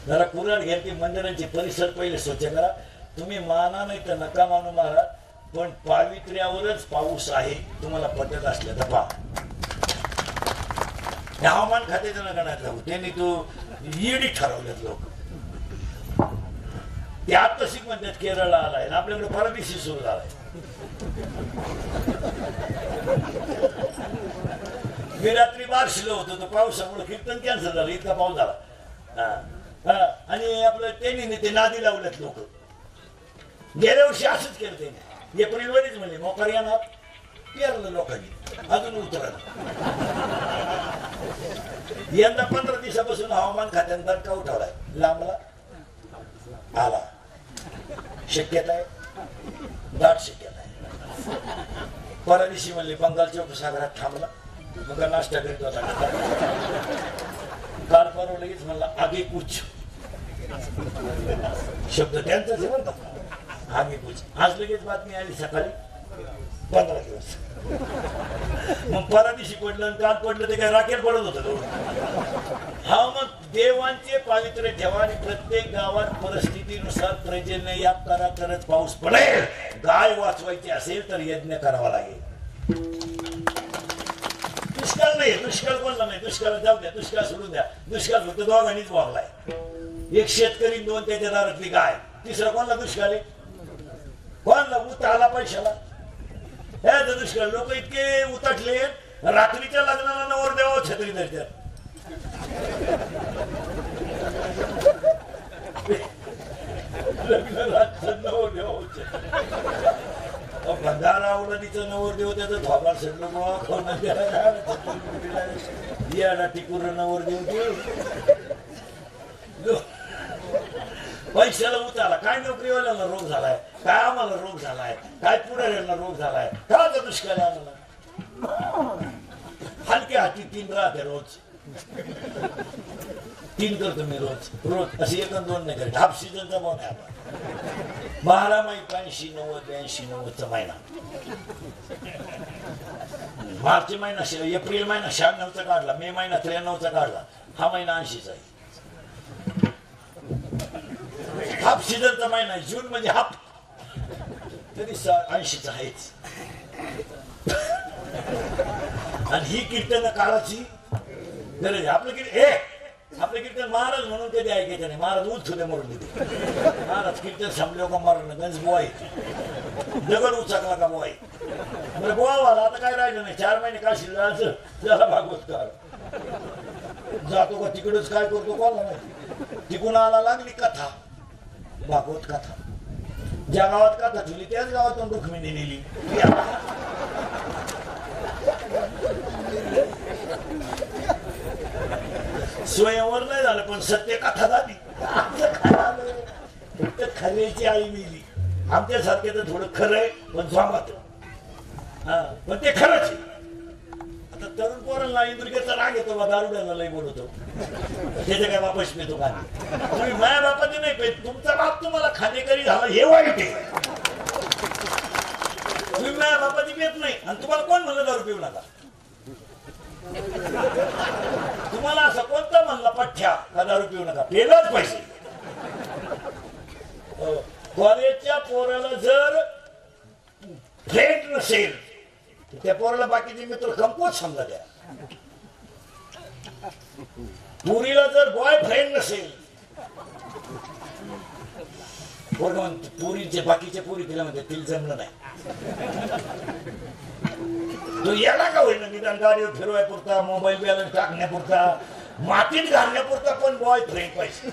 [SPEAKER 1] जरा कुराड घ्या. ते मंदिरांचे परिसर पहिले स्वच्छ करा. तुम्ही माना नाही तर नका मानू महाराज, पण पावित्र्यावरच पाऊस आहे. तुम्हाला पटत असलं तर पहा. हवामान खात्याचं नका नाही जाऊ. त्यांनी तो ईडी ठरवल्यात लोक. ते आत्ताशिक म्हणतात केरळला आलाय. आपल्याकडे परदेशी सुरू झालाय. मी रात्री बार्शीला होतो. तो पावसामुळे कीर्तन कॅन्सल झालं. इतका पाऊस झाला. आणि आपलं त्यांनी ते नादी लावलेत लोक. गेल्या वर्षी असंच केलं त्यांनी. एप्रिलमध्येच म्हणले मोकार येणार. पेरलं लोकांनी अजून उतरलं. यंदा 15 दिवसापासून हवामान खात्याने दणका उठवलाय. लांबला आला. शक्यता आहे, दाट शक्यता आहे. परवा दिवशी म्हणले बंगालच्या उपसागरात थांबला. मग नाश्ता करीत होता. काल परवा लगेच म्हणला आगे कुछ. शब्द त्यांचाच आहे म्हणतात. आगे कुछ. आज लगेच बातमी आली सकाळी 15 दिवस. मग परवा दिवशी पडलं आणि काल पडलं ते काय राखेल पडत होतं. हा मग देवांचे पावित्र्य ठेवा आणि प्रत्येक गावात परिस्थितीनुसार पर्जन्य याप करा तरच पाऊस पडेल. गाय वाचवायची असेल तर यज्ञ करावा लागेल. दुष्काळ नाही. दुष्काळ कोणला नाही. दुष्काळ जाऊ द्या. दुष्काळ सोडून द्या. दुष्काळ फक्त दोघांनीच भोगलाय. एक शेतकरी 2 त्याच्या दारातली गाय. तिसरा कोणला दुष्काळ आहे. कोणला उत आला पैशाला. ह्या दुष्काळ. लोक इतके उतटले रात्रीच्या लग्नाला नवरदेवा छत्री धरतात. बंधारा आवडीचं नवरदेव त्याचं थोबा सडलो टिकूर नवरदेव पैशाला उतारला काय नोकरीवाल्याला रोग झालाय काय आम्हाला रोग झालाय काय पुढाऱ्यांना रोग झालाय का दुष्काळ आम्हाला हलक्या हाती 3 राहते रोज 3 करतो मी रोज अशी 1-2 नाही करत हाफ सीझनचा भाव नाही आपण 12 महिने 80, 90, 82, 90चा महिना मार्च महिना एप्रिल महिना 96चा काढला मे महिना 93चा काढला हा महिना 80चा आहे हाफ सीझनचा महिना आहे जून म्हणजे हाफ तरी 80चा आहेच आणि ही कीर्तन काळाची गरज आहे आपलं कीर्तन महाराज म्हणून कधी ऐकायचं नाही महाराज उचले मरून देते महाराज कीर्तन संपले का मारून गंज बोय दगड उचकला का बोय बरं बोवाला आता काय राहिलं नाही 4 महिने काशी जायचं त्याला भागवतकार जातो का तिकडच काय करतो कोणाला नाही तिकून आला लागली कथा भागवत कथा ज्या गावात कथा ठेवली त्याच गावातून रुक्मिणी नेली स्वयंवर नाही झालं पण सत्य कथा झाली खऱ्याची आई मिली आमच्यासारखे तर थोडं खरं आहे पण स्वागत पण ते खरंच आहे आता तरुण पोरांना इंद्रिकेचा राग येतो बा दारुड्याला लई बोलवतो त्याच्या काय बापाशी पेतो का तुम्ही माझ्या बापाची नाही पेत तुमचा बाप तुम्हाला खाणेकरी झाला हे वाईट आहे तुम्ही माझ्या बापाची पेत नाही आणि तुम्हाला कोण म्हणलं दारू पिऊ नका तुम्हाला असं कोणता म्हणला पठ्ठ्या का दारू पिऊ नका पेलच पाहिजे कॉलेजच्या पोराला जर फ्रेंड नसेल त्या पोराला बाकीचे मित्र कमकुवत समजा द्या पुरीला जर बॉयफ्रेंड नसेल पुरीचे बाकीचे पुरी तिला म्हणते तिला जमलं नाही तो याला का होईना निदान गाडीवर फिरवायपुरता मोबाईल बॅलन्स टाकण्यापुरता मातीत घालण्यापुरता पण बॉयफ्रेंड पाहिजे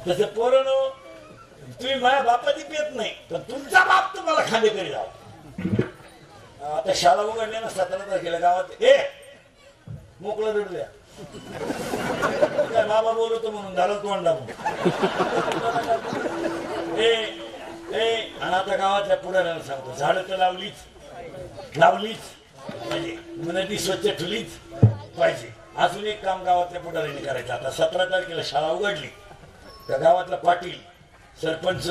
[SPEAKER 1] तसं पोरांनो तुम्ही माझ्या बापाची पेत नाही पण तुमचा बाप तुम्हाला खांदेकरी जाव आता शाळा उघडल्या ना 17 तारखेला गावात मोकळं रडूया काय बाबा बोलवतो म्हणून झालं तोंड दाबून आणि आता गावातल्या पुढाऱ्याला सांगतो झाडं तर लावलीच म्हणजे नदी स्वच्छ ठेवलीच पाहिजे अजून एक काम गावातल्या पुढाऱ्यांनी करायचं आता 17 तारखेला शाळा उघडली त्या गावातला पाटील सरपंच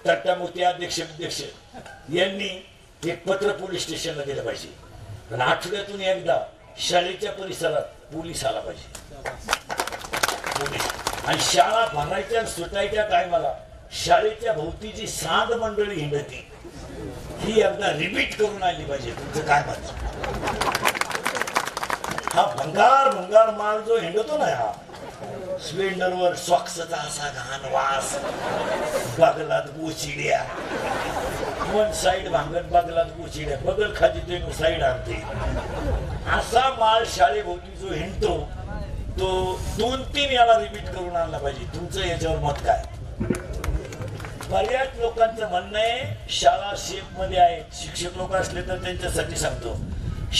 [SPEAKER 1] तट्टामूर्ती अध्यक्ष यांनी एक पत्र पोलीस स्टेशनला दिलं पाहिजे पण आठवड्यातून एकदा शाळेच्या परिसरात पोलीस आला पाहिजे पोलीस आणि शाळा भरायच्या सुटायच्या टायमाला शाळेच्या भोवती जी सांड मंडळी हिंडती ही एकदा रिपीट करून आली पाहिजे तुमचं काय मत हा भंगार माल जो हिंडतो ना हा स्प्लेंडरवर सॉक्सचा असा घाण वास बागलात गोचिड्या वन साईड भांगत बागलात गोचिड्या बगल खाती ते साईड आणते असा माल शाळेभोवती जो हिंडतो तो 2-3 याला रिपीट करून आणला पाहिजे तुमचं याच्यावर मत काय बऱ्याच लोकांचं म्हणणं आहे शाळा शेप मध्ये आहे शिक्षक लोक असले तर त्यांच्यासाठी सांगतो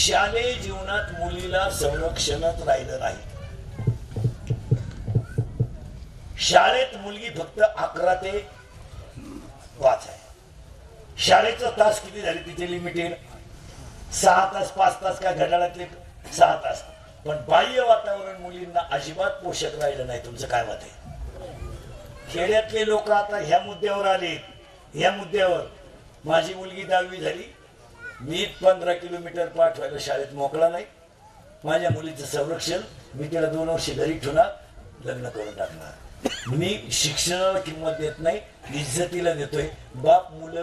[SPEAKER 1] शालेय जीवनात मुलीला संरक्षणच राहिलं नाही शाळेत मुलगी फक्त 11 ते 5 आहे शाळेचा तास किती झाले तिथे लिमिटेड 6 तास 5 तास काय घड्याळातले 6 तास पण बाह्य वातावरण मुलींना अजिबात पोषक राहिलं नाही तुमचं काय मत आहे खेड्यातले लोक आता ह्या मुद्द्यावर आले ह्या मुद्द्यावर माझी मुलगी 10वी झाली मी 15 किलोमीटर पाठवायला शाळेत मोकळा नाही माझ्या मुलीचं संरक्षण मी तिला 2 वर्ष घरी ठेवणार लग्न करून टाकणार मी शिक्षणाला किंमत देत नाही इज्जतीला देतोय बाप मुली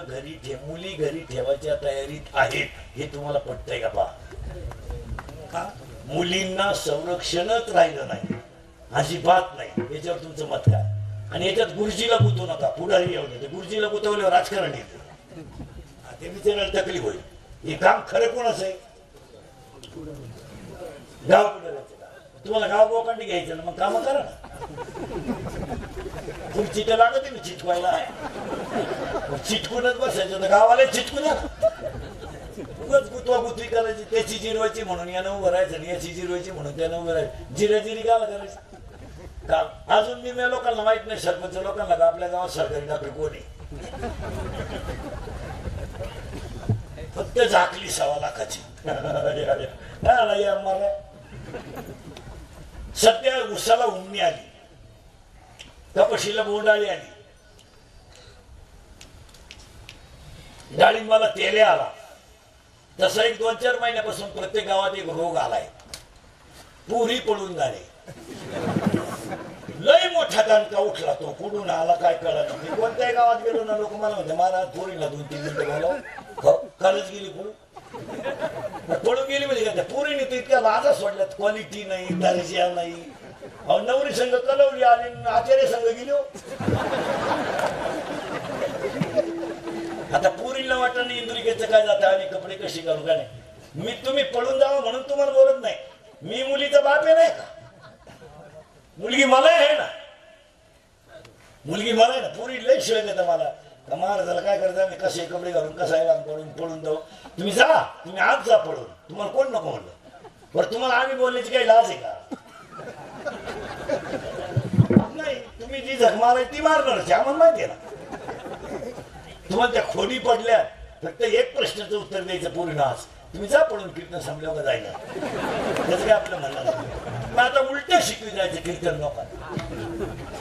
[SPEAKER 1] घरी ठेवायच्या तयारीत आहेत हे तुम्हाला पटतंय का पहा मुलींना संरक्षणच राहिलं नाही अजिबात नाही याच्यावर तुमचं मत काय आणि याच्यात गुरुजीला गुंतवू नका पुढारी येऊ नये गुरुजीला गुंतवल्यावर राजकारण येतं ते विचारायला तकलीफ होईल हे काम खरं कोणाचं आहे गाव पुढे तुम्हाला गाव गोकांडी घ्यायचं ना मग काम करा ना. तुम्ही चिट लागत ना चिटकवायला, चिटकूनच बसायचं तर गावाला चिटकून उगाच गुतवा गुतवी करायची, त्याची जिरवायची म्हणून यानं उभं राहायचं आणि याची जिरवायची म्हणून त्यानं उभं राहायचं. जिराजिरी गावा करायची का? अजून मी लोकांना माहित नाही, सरपंच लोकांना का आपल्या गावात सरकारी नोकरी कोणी फक्त झाकली 1.25 लाखाची. मला सध्या उसाला उमणी आली, कपाशीला बोंडाळी आली, डाळिंबाला तेले आला. तसा एक 2-4 महिन्यापासून प्रत्येक गावात एक रोग आलाय, पुरी पडून झाले. लय मोठा दणका उठला, तो कुठून आला काय कळलं. मी कोणत्याही गावात गेलो ना, लोक मला म्हणते मला पोरीला 2-3 मिनिटं बोलाव. कालच गेली पळून गेली म्हणजे काय पोरीने तर इतक्या लाजा सोडल्यात, क्वालिटी नाही, दर्जा नाही. नवरी संघ कलवली आणि आचार्य संघ गेलो. आता पोरीला वाटत नाही इंदुरिकेचं काय जातं आणि कपडे कशी करू का नाही. मी तुम्ही पळून जावं म्हणून तुम्हाला बोलत नाही. मी मुलीचा बाप आहे नाही का, मुलगी मला आहे ना, मुलगी मला आहे ना. पोरी लय शिवाय देतं मला, महाराजाला काय करता मी कसे कपडे घालून कसा पळून जाऊ. तुम्ही जा, तुम्ही आज जा पळून, तुम्हाला कोण नको म्हणलं. पण तुम्हाला आम्ही बोलण्याची काही लाज आहे का? नाही, तुम्ही जी झक मारायची ती मारणारच आम्हाला माहिती आहे ना. तुम्हाला त्या खोडी पडल्या, फक्त एक प्रश्नाचं उत्तर द्यायचं पूर्ण आज. तुम्ही जा पळून, कीर्तन संपल्यावर जायला त्याचं काय आपलं म्हणणं. मग आता उलट शिकवी जायचं कीर्तन लोकांना.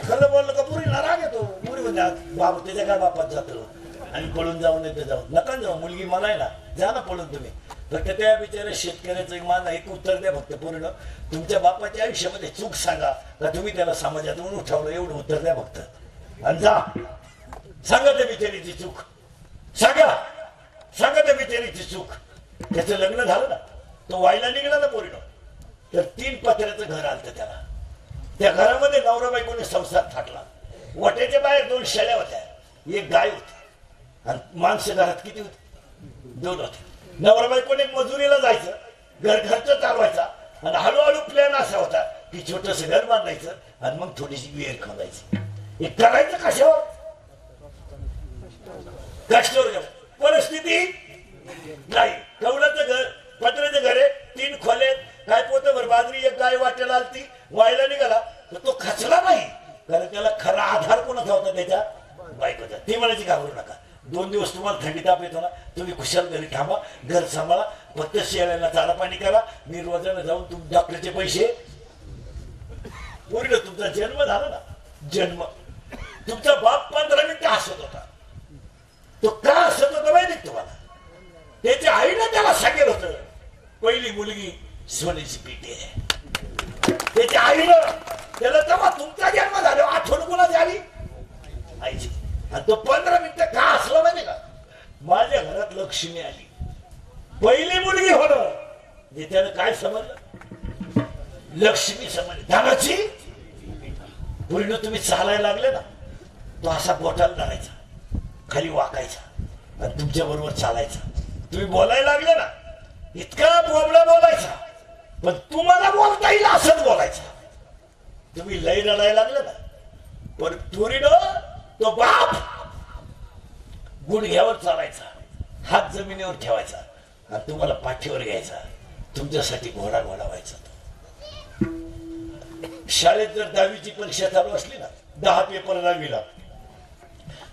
[SPEAKER 1] खरं बोललं का पुरीला राग येतो. पुरी म्हणजे बाबा त्याच्या काय बापात जातो आणि पळून जाऊ नये जाऊ नका जाऊ. मुलगी मला आहे ना, जा ना पळून तुम्ही. फक्त त्या बिचाऱ्या शेतकऱ्याचं माझं एक उत्तर द्या फक्त पूर्ण. तुमच्या बापाच्या आयुष्यामध्ये चूक सांगा का तुम्ही त्याला समाजातून उठवलं, एवढं उत्तर द्या फक्त. आणि जा सांगा त्या बिचारीची चूक, सांगा त्या बिचारीची चूक. त्याचं लग्न झालं ना, तो व्हायला निघाला ना पोरीनं, तर 3 पत्र्याचं घर आलं त्याला. त्या घरामध्ये नवरा बायकोने संसार थाटला. वाट्याच्या बाहेर 2 शेळ्या होत्या, एक गाय होती आणि माणसं घरात किती होती? 2 होते. नवरा बायकोने मजुरीला जायचं, खर्च चालवायचा आणि हळूहळू प्लॅन असा होता की छोटस घर बांधायचं आणि मग थोडीशी विहीर खोदायची. हे करायचं कशावर? कष्टावर. परिस्थिती नाही. कवलाचं घर, पत्र्याचं घर आहे, 3 खोलेत, काय पोतभर बाजरी, एक गाय वाट्याला आलती, व्हायला निघाला तर तो खचला नाही, कारण त्याला खरा आधार कोणाचा होता? त्याच्या बायकोचा. ती म्हणायची घाबरू नका, 2 दिवस तुम्हाला थंडी ताप येतो ना, तुम्ही खुशाल घरी थांबा, घर सांभाळा, फक्त शेळ्याला चारा पाणी करा, मी रोजानं जाऊन तुम्ही डॉक्टरचे पैसे. पूर्ण तुमचा जन्म झाला ना, जन्म तुमचा बाप 15 मिनिटं हसत होता. तो का हसत होता माहिती तुम्हाला? त्याच्या आईनं त्याला सांगेल होतं पहिली मुलगी सोन्याची पेटी आहे. त्याच्या आईनं त्याला तेव्हा तुमचा जन्म झाला आठवण कोणाची आली? आईची. आणि तो 15 मिनिटं का हसला माहिती का? माझ्या घरात लक्ष्मी आली, पहिली मुलगी होणं. जे त्यानं काय समजलं? लक्ष्मी समजली. धनाची पूर्ण तुम्ही चालायला लागले ना, तो असा बोटाला धरायचा, खाली वाकायचा आणि तुमच्या बरोबर चालायचा. तुम्ही बोलायला लागले ना, इतका बोबडा बोलायचा, पण तुम्हाला बोलता येईल असंच बोलायचा. तुम्ही लय रडायला लागले ना, पण तुरीनं तो बाप गुडघ्यावर चालायचा, हात जमिनीवर ठेवायचा आणि तुम्हाला पाठीवर घ्यायचा, तुमच्यासाठी घोडा व्हायचा. शाळेत जर 10वीची परीक्षा चालू असली ना, 10 पेपर 10वीला,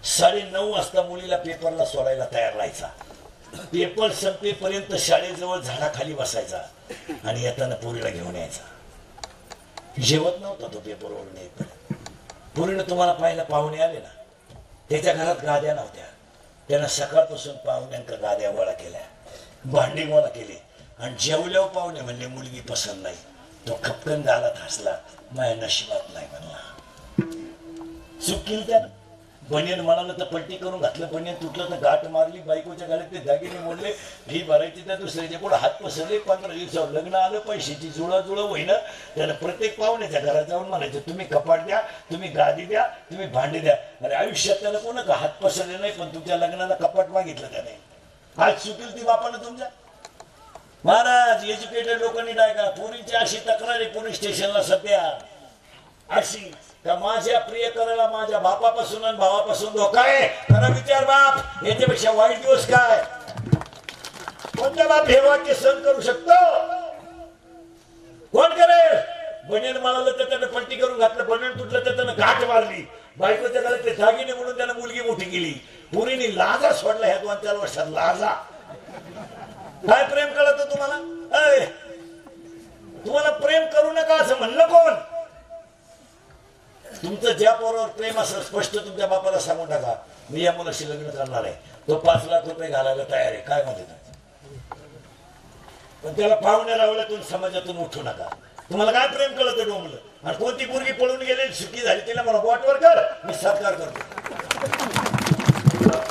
[SPEAKER 1] 9:30 वाजता मुलीला पेपरला सोडायला तयार राहायचा. पेपर संपेपर्यंत शाळेजवळ झाडाखाली बसायचा आणि येताना पोरीला घेऊन यायचा. जेवत नव्हता तो पेपरवरून येत. पोरीनं तुम्हाला पाहायला पाहुणे आले ना, त्याच्या घरात गाद्या नव्हत्या, त्यानं सकाळपासून पाहुण्यांका गाद्या गोळा केल्या, भांडी गोळा केली आणि जेवल्यावर पाहुणे म्हणले मुलगी पसंत नाही. तो खपकन दारात हसला, माझ्या नशिबात नाही म्हणला. चूक केली त्यानं. बनियन म्हणाला तर पलटी करून घातलं, बनियन तुटलं तर गाठ मारली, बायकोच्या गळ्यात ते दागिने मोडले, ही भरायची त्या दुसऱ्याच्या पुढे हात पसरले. 15 दिवसावर लग्न आलं, पैशाची जुळाजुळं होईना. त्याला प्रत्येक पाहुण्याच्या घरात जाऊन म्हणायचं तुम्ही कपाट द्या, तुम्ही गादी द्या, तुम्ही भांडी द्या. अरे आयुष्यात त्याला कोण का हात पसरले नाही, पण तुमच्या लग्नाला कपाट मागितलं त्याने. आज चुकील ती बापानं तुमच्या. महाराज एज्युकेटेड लोकांनी काय का पोरींची अशी तक्रार आहे पोलीस स्टेशनला सध्या अशी का माझ्या प्रियकराला माझ्या बापापासून आणि भावापासून धोका आहे. खरा विचार बाप, याच्यापेक्षा वाईट दिवस काय? कोणता बाप हे वाक्य सहन करू शकतो? कोण करेल? बनेल म्हणालं तर त्यानं पलटी करून घातलं, बनेल तुटलं तर त्यानं घाट मारली, बायकोच्या घरात ते दागिने म्हणून त्यानं मुलगी मोठी केली. पुरीने लाजा सोडला ह्या 2-4 वर्षात. लाजा काय प्रेम कळत तुम्हाला? तुम्हाला प्रेम करू नका असं म्हणलं कोण? तुमचं ज्या पोरावर प्रेम असं स्पष्ट तुमच्या बापाला सांगून टाका, मी या मुलाशी लग्न करणार आहे, तो 5 लाख रुपये घालायला तयार आहे, काय म्हणते? पण त्याला पाहुण्या लावल्यातून समाजातून उठू नका. तुम्हाला काय प्रेम कळत डोंबलं? आणि कोणती पोरगी पळून गेली सुखी झाली तिला मला बोटवर कर, मी सत्कार करतो.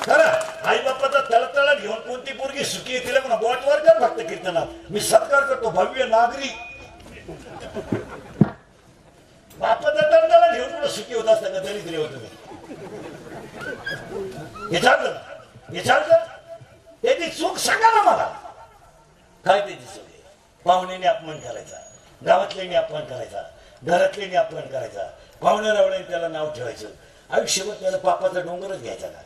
[SPEAKER 1] खरं आई बापाचा तळतळ घेऊन कोणती पोरगी सुखी तिला म्हणा बोटवर कर, फक्त कीर्तनात मी सत्कार करतो. भव्य नागरिक बापाचा तळतळ घेऊन पुढे सुखी होत असताना दरिद्री होत त्याची चूक सांगा ना मला. काय त्याची चूक आहे? पाहुण्याने अपमान करायचा, गावातल्याने अपमान करायचा, घरातल्याने अपमान करायचा, पाहुण्या रावळ्याने त्याला नाव ठेवायचं, आयुष्यभर त्याला पापाचा डोंगरच घ्यायचा का?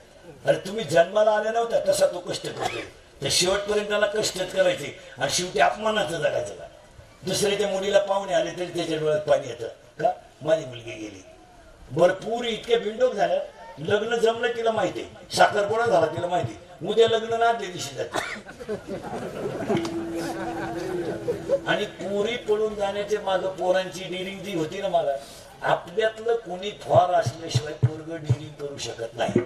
[SPEAKER 1] अरे तुम्ही जन्माला आले नव्हता तसा तो कष्ट करतोय, तर शेवटपर्यंत त्याला कष्टच करायचे आणि शेवटी अपमानाचं जगायचं का? दुसऱ्याच्या मुलीला पाहुणे आले तरी त्याच्या डोळ्यात पाणी येतं का? माझी मुलगी गेली. भरपूर इतक्या बिंडोक झाल्या, लग्न जमलं तिला माहिती आहे, साखरपुडा झाला तिला माहिती, उद्या लग्न नादल्या दिवशी जाते. आणि पुरी पळून जाण्याचे माग पोरांची डिरिंग जी होती ना, मला आपल्यातलं कोणी फार असल्याशिवाय पोरग डिरिंग करू शकत नाही.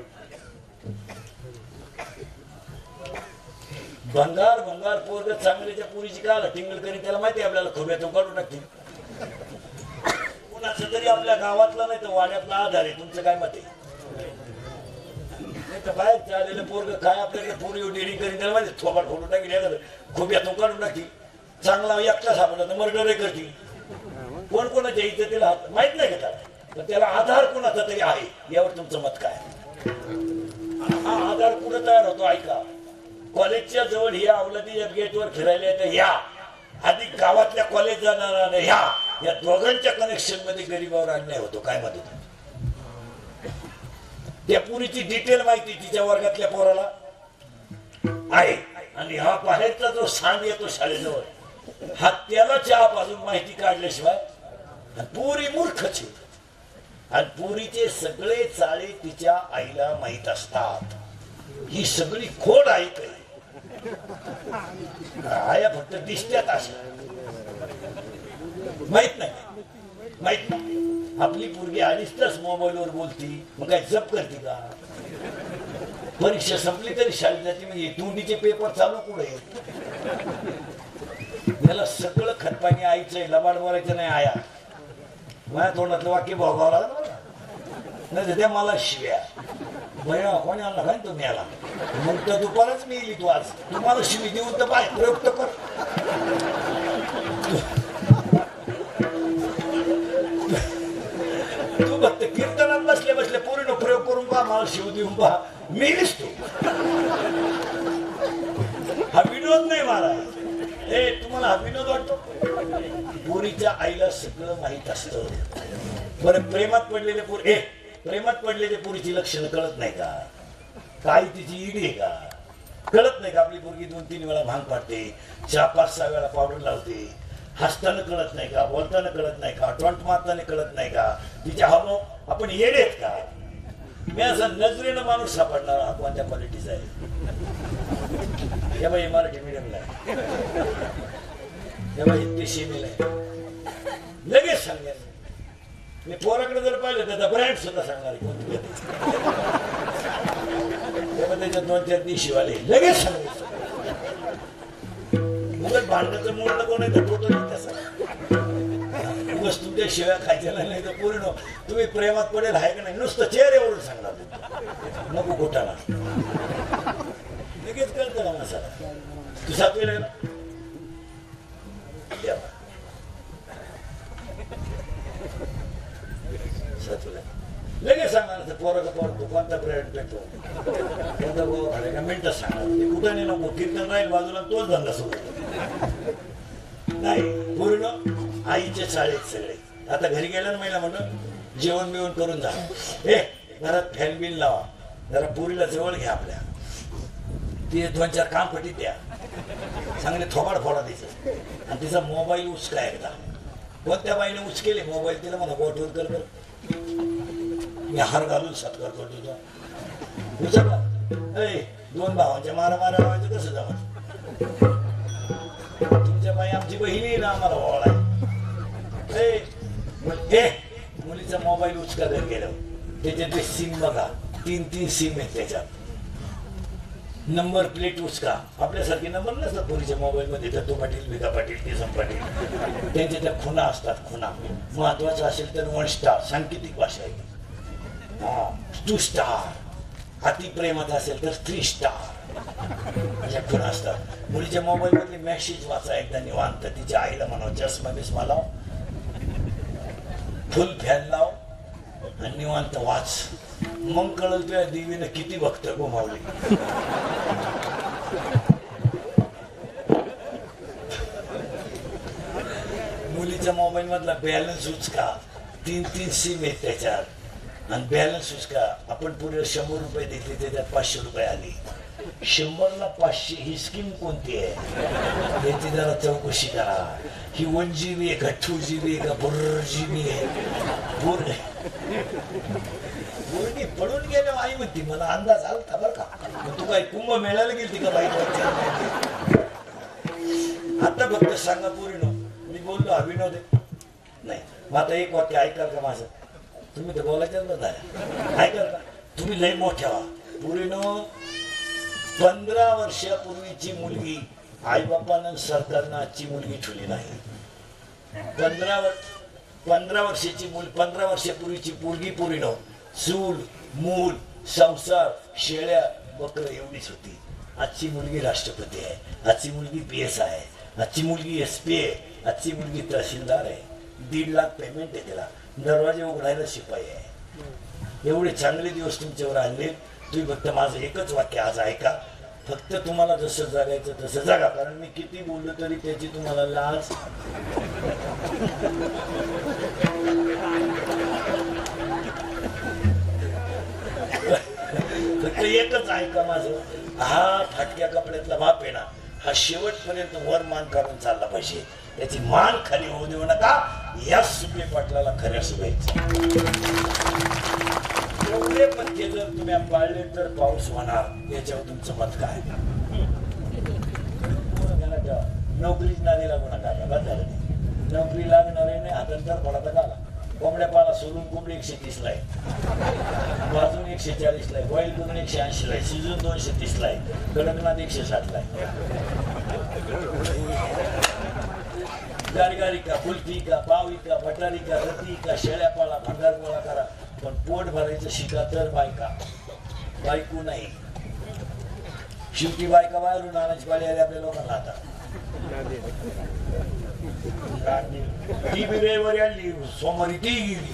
[SPEAKER 1] भंगार भंगार पोरग चांगल्याच्या पुरीची काला टिंगल करी त्याला माहिती आपल्याला खोब्यातून काढून टाकतील. कोणाचं तरी आपल्या गावातला नाही तर वाड्यातला आधार आहे. तुमचं काय मत आहे? नाही तर बाहेर चाललेलं पोरग काय आपल्याकडे पोरी डिरिंग करी त्याला माहिती थोबाड फोडून टाकी, खोब्यातून काढून टाकी. चांगला एकटा सापडला तर मर्डर करतील. कोण कोणाच्या इथे त्याला माहित नाही का, तर त्याला आधार कोणाचा तरी आहे. यावर तुमचं मत काय? हा आधार कुठं तयार होतो? ऐका, कॉलेजच्या जवळ ही अवलादी या गेटवर फिरायला येतं, या आधी गावातल्या कॉलेज जाणार या दोघांच्या कनेक्शन मध्ये गरीबावर अन्याय होतो. काय मदत? त्या पुरीची डिटेल माहिती तिच्या वर्गातल्या पोराला आहे, आणि हा बाहेरचा जो सांग येतो शाळेजवळ हा त्याला चहा पाजून माहिती काढल्याशिवाय पुरी मूर्खच आहे. आणि पुरीचे सगळे चाळे तिच्या आईला माहित असतात. ही सगळी खोड ऐक आया फक्त दिसत्यात अशा, माहित नाही. आपली पोरगी 2.5 तास मोबाईलवर बोलती, मग काय जप करते का? परीक्षा संपली तरी शाळेत जाते. म्हणजे तोंडीचे पेपर चालू कुठे? याला सगळं खतपाणी आईचं आहे, लबाड बोलायचं नाही. आया माझ्या तोंडातलं वाक्य भावला नाही त्या मला शिव्या बहिणा कोणी आणला काय तुम्ही याला, मग तर दुपारच मी येईल. तू आज तुम्हाला शिवी देऊन तर पाय प्रयोग तर कर. तू फक्त कीर्तनात बसले बसले पूर्ण प्रयोग करून पहा, मला शिव देऊन पहा, मी दिसतो. हा विनोद नाही महाराज. तुम्हाला हा विनोद वाटतो? पोरीच्या आईला सगळं माहित असतं. बरं प्रेमात पडलेले पोरीची लक्षणं कळत नाही का? काय तिची ईडी आहे का? कळत नाही का? आपली पोरगी 2-3 वेळा भांग पाडते, 4-5-6 वेळा पावडर लावते, हसताना कळत नाही का? बोलताना कळत नाही का? टॉन्ट मारताना कळत नाही का? तिच्या हाव आपण येडे आहेत का? मी असं नजरेनं माणूस सापडणार हा कोणत्या क्वालिटीचा आहे? हे बाई मराठी मीडियमला आहे, हे बाई हिंदी शिमेल आहे, लगेच सांगेल. मी पोराकडे जर पाहिलं त्याचा ब्रँड सुद्धा सांगणार कोणती त्याच्यात 2-4 दिवशीवाले लगेच सांगेल. उलट भांडणाचं मूळ कोण आहे तर टोटल बस तुमच्या शिव्या खायच्या नाही तर पूर्ण तुम्ही प्रेमात पडेल आहे का नाही नुसतं चेहऱ्यावरून सांगणार. नको घोटाळा लगेच कळतं ना माणसाला. तू 7वीला ना लगेच सांगणार पोराचा पोर तू कोणता ब्रँड पेटतो कोणता मिनिटच सांगणार. ते कुठं नाही नको कीर्तन राहील बाजूला तोच धंदा सुरू. नाही पूर्ण आईच्या शाळेत सगळे. आता घरी गेल्यावर महिला म्हणून जेवण बिवण करून जा, ए घरात फॅन बिल लावा, जरा पुरीला जवळ घ्या आपल्या, ती 2-4 काम पटीत द्या, चांगले थोबाड फोडा तिचं, आणि तिचा मोबाईल उचका एकदा. कोणत्या बाईने उचकेले मोबाईल तिला म्हणा बोटवर कर कर, मी हार घालून सत्कार करतो तुझा उचकला. 2 भावांच्या मारा मारा लावायचं कसं जमत? तुमच्या बाई आमची बहिणी ना आम्हाला ओळाय. मुलीचा मोबाईल उचका जर गेलं त्याच्यात ते सिम बघा, 3-3 सिम आहेत त्याच्यात, नंबर प्लेट उचका. आपल्यासारखे नंबर नसतात पोरीच्या मोबाईल मध्ये, दत्तू पाटील, विका पाटील, केसम पाटील, त्यांच्या त्या खुणा असतात. खुणा महत्वाचं असेल तर 1 स्टार सांकेतिक भाषा आहे, 2 स्टार, अति प्रेमात असेल तर 3 स्टार, अशा खुणा असतात. मुलीच्या मोबाईल मधले मेसेज वाचा एकदा निवांत, तिच्या आईला म्हणावं चष्मा बिस्मा लाव, फुल फॅन लाव आणि निवांत वाच. मग कळल तुझ्या देवीनं किती भक्त गुमावले. मुलीच्या मोबाईल मधला बॅलन्स उचका, 3-3 सिम आहेत त्याच्यात, आणि बॅलन्स उचका. आपण पुढे 100 रुपये देते, त्याच्यात 500 रुपये आले. 100ला 500 ही स्कीम कोणती आहे याची जरा चौकशी करा. ही 1 GB आहे का 2 GB आहे का 4 GB आहे? मुलगी पडून गेल्या आई म्हणती, मला अंदाज आलता बरं का, तू काय कुंभ मेळायला गेलती का बाई? आता फक्त सांगा पुरीनो, मी बोललो अभिनव दे नाही. मग आता एक वाक्य ऐकाल का माझं? तुम्ही तर बोलायचं झालं, ऐकाल का? तुम्ही लय मोठ्या व्हा पुरीनो. 15 वर्षापूर्वीची मुलगी आई बापानं सरकारनं आजची मुलगी ठेवली नाही. 15 वर्षाची मुल, 15 वर्षापूर्वीची पोरगी पुरीनो, चूल मूल संसार शेळ्या बकर एवढीच होती. आजची मुलगी राष्ट्रपती आहे, आजची मुलगी PS आहे, आजची मुलगी SP आहे, आजची मुलगी तहसीलदार आहे, 1.5 लाख पेमेंट आहे तिला, दरवाजे उघडायला शिपाई आहे. एवढे चांगले दिवस तुमच्यावर आणले. तुम्ही फक्त माझं एकच वाक्य आज ऐका, फक्त तुम्हाला जसं जगायचं तसं जगा. कारण मी किती बोललो तरी त्याची तुम्हाला लाज. फक्त एकच ऐका माझं, हा फाटक्या कपड्यातला बाप आहे ना, हा शेवटपर्यंत वर मान काढून चालला पाहिजे. त्याची मान खाली होऊ देऊ नका. या सुबे पाटलाला खऱ्या शुभेच्छा. एवढे पथ्य जर तुम्ही पाळले तर पाऊस होणार. याच्यावर तुमचं मत काय? नोकरीच नादी लागू नका. बस झालं, नोकरी लागणार आहे नाही. हातांतर पडाचा काला कोंबड्या पाला सोडून कोंबडी 130 ला आहे, वाजून 140 ला आहे, बॉईल करून 180 ला आहे, शिजून 230 ला आहे, कडकनाथ 160 ला आहे. गारगारी का, फुलकी का, पावी का, बटारी का, रती का, शेळ्या पाळा, भंगार गोळा करा, पण पोट भरायचं शिका तर बायका. बायको नाही. शेवटी बायका बाहेरून आणायची पाळी आली आपल्या लोकांना. आता ती बी रविवारी आणली, सोमवारी ती गेली.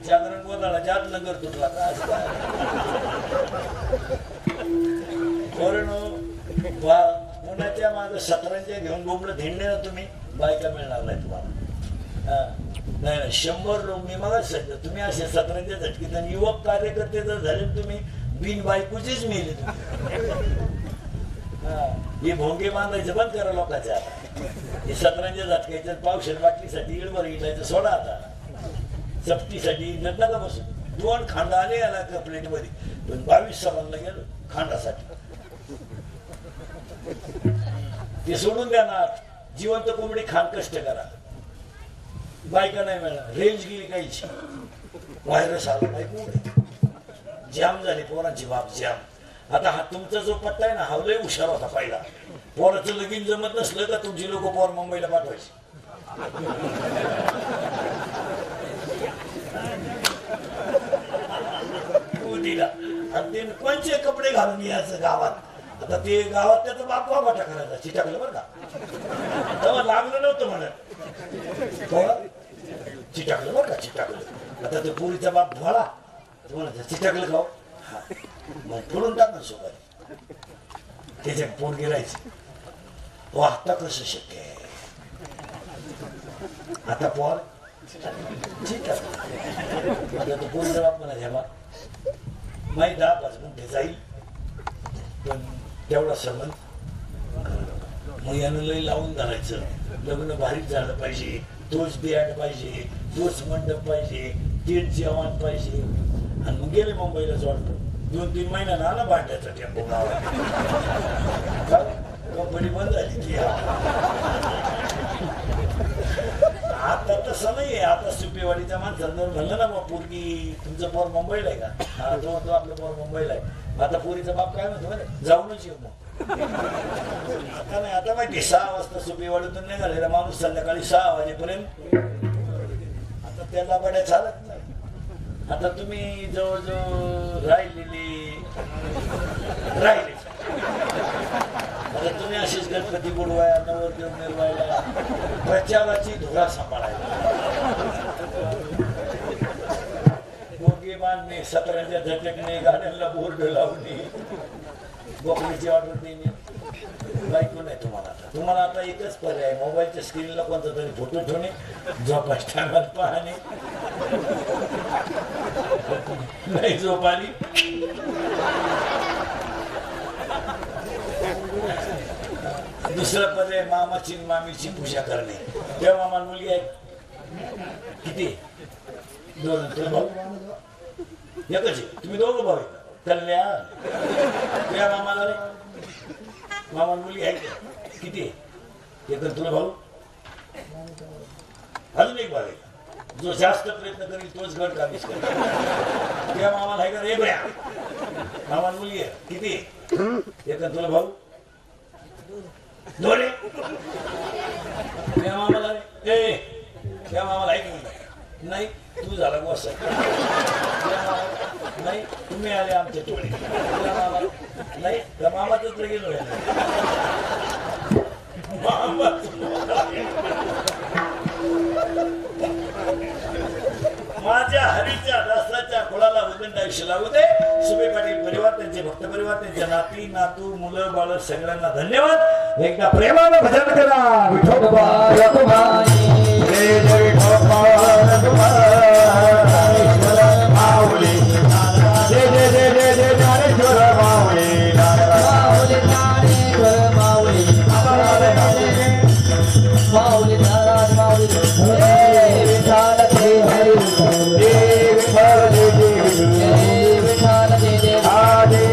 [SPEAKER 1] जागरण बोलायला जात नगर तुटला का? कोणाच्या माझं 17 घेऊन बोबलं धिंडे ना तुम्ही, बायका मिळणार नाही तुम्हाला. नाही 100 लोक मी मग सांगितलं, तुम्ही असे 17 झटकीत आणि युवक कार्यकर्ते जर झाले तुम्ही बिन बायकोचेच मिळले. हे भोंगे बांधायचं बंद करा लोकांच्या. आता हे 17 झटकायचं, पावशेर बाटलीसाठी इळभर इटायचं सोडा. आता चपटीसाठी नका का बसून. 2 खांडा आले याला का प्लेट मध्ये, पण 22 सालांना गेलो खांडासाठी. ते सोडून द्या ना. जिवंत कोंबडी खान कष्ट करा. बायका नाही मिळणार. रेंज गेली काहीची, व्हायरस आला, बायको जाम झाली पोरांची बाप जाम. आता हा तुमचा जो पट्टा आहे ना, हा लय हुशार होता पहिला. पोराचं लगीन जमत नसलं का तुमची लोक पोर मुंबईला पाठवायची. आणि ते कोणचे कपडे घालून यायचं गावात. आता ते गावात त्याचा बाप वाटा करायचा, चिटाकलं बरं का. तेव्हा लागलं नव्हतं म्हणत, चिटाकलं बरं का, चिटाकलं. आता ते पुरीचा बाप भोळा म्हणायचं चिटाकलं खाऊ, मग फोडून टाक ना सोबत. त्याच्या पोट गिरायचं. आता कसं शक्य आहे? आता पोर ठीक आहे, आता तो कोण जबाब म्हणा घ्या माहीत 10-5 मिनिटे जाईल, पण तेवढा संबंध मग यानं लय लावून घालायचं. लग्न भारीच झालं पाहिजे, तोच बियाड पाहिजे, तोच मंडप पाहिजे, तेच जेवण पाहिजे. आणि मग गेले मुंबईला वाटतो 2-3 महिन्यानं आला भांड्याचा टेम्पो गावात. कंपनी बंद झाली ती. आता तसं नाहीये. आता सुपेवाडीच्या माणसांवर म्हणलं ना, मग पोरगी तुमचं पोर मुंबईला आहे का? हा, तो आपलं पोर मुंबईला आहे. आता पोरीचा बाप काय म्हणतो, जाऊनच येऊ मग. आता नाही, आता माहिती 6 वाजता सुपेवाडीतून निघालेला माणूस संध्याकाळी 6 वाजेपर्यंत. आता त्याला बड्या चालत नाही. आता तुम्ही जवळजवळ राहिले आता तुम्ही अशीच गणपती बुडवाया, नवरदेव मिरवायला, प्रचाराची धुरा सांभाळायला, दोघे बांधणे, 17च्या झटकणे, गाड्यांना बोर्ड लावणे, बोकडीची ऑर्डर देणे. बायको नाही तुम्हाला. तुम्हाला आता एकच पर्याय, मोबाईलच्या स्क्रीनला कोणता तरी फोटो ठेवणे, झोपाच टायमात पाहणे, नाही झोप आली दुसरा पर्याय मामाची मामीची पूजा करणे. तेव्हा मामा मुलगी आहे किती? 2. तुला भाऊ एकच आहे, तुम्ही दोघं भाऊ आहे. कल्याण तुझ्या मामाला रे, मामा मुलगी आहे किती? एकच. तुला भाऊ अजून एक भाऊ आहे. जो जास्त प्रयत्न करेल तोच गड काबीज करेल. तुझ्या मामाला आहे का रे बया? मामा मुलगी आहे किती? एकच. तुला भाऊ 2 आहे. तुझ्या मामाला रे, तुझ्या मामाला आहे की नाही? तू झाला गोसा नाही, तुम्ही आले आमच्या टोळी. तुझ्या मामा नाही, त्या मामाच गेलो माझ्या हरीच्या रसाच्या खोळाला उदंड आयुष्य लागू दे. सुबे पाटील परिवार, त्यांचे भक्त परिवार, त्यांच्या नाती नातू मुलं बाळ सगळ्यांना धन्यवाद. एकदा प्रेमानं भजन करा. विठोबा जय जय विठोबा माऊली, जय जय जय जय जय ज्ञानेश्वर माऊली, माऊली ज्ञानेश्वर माऊली, माऊली नारायण माऊली, विठाल ते हरी, विठाल जय जय विठाल जय जय आदे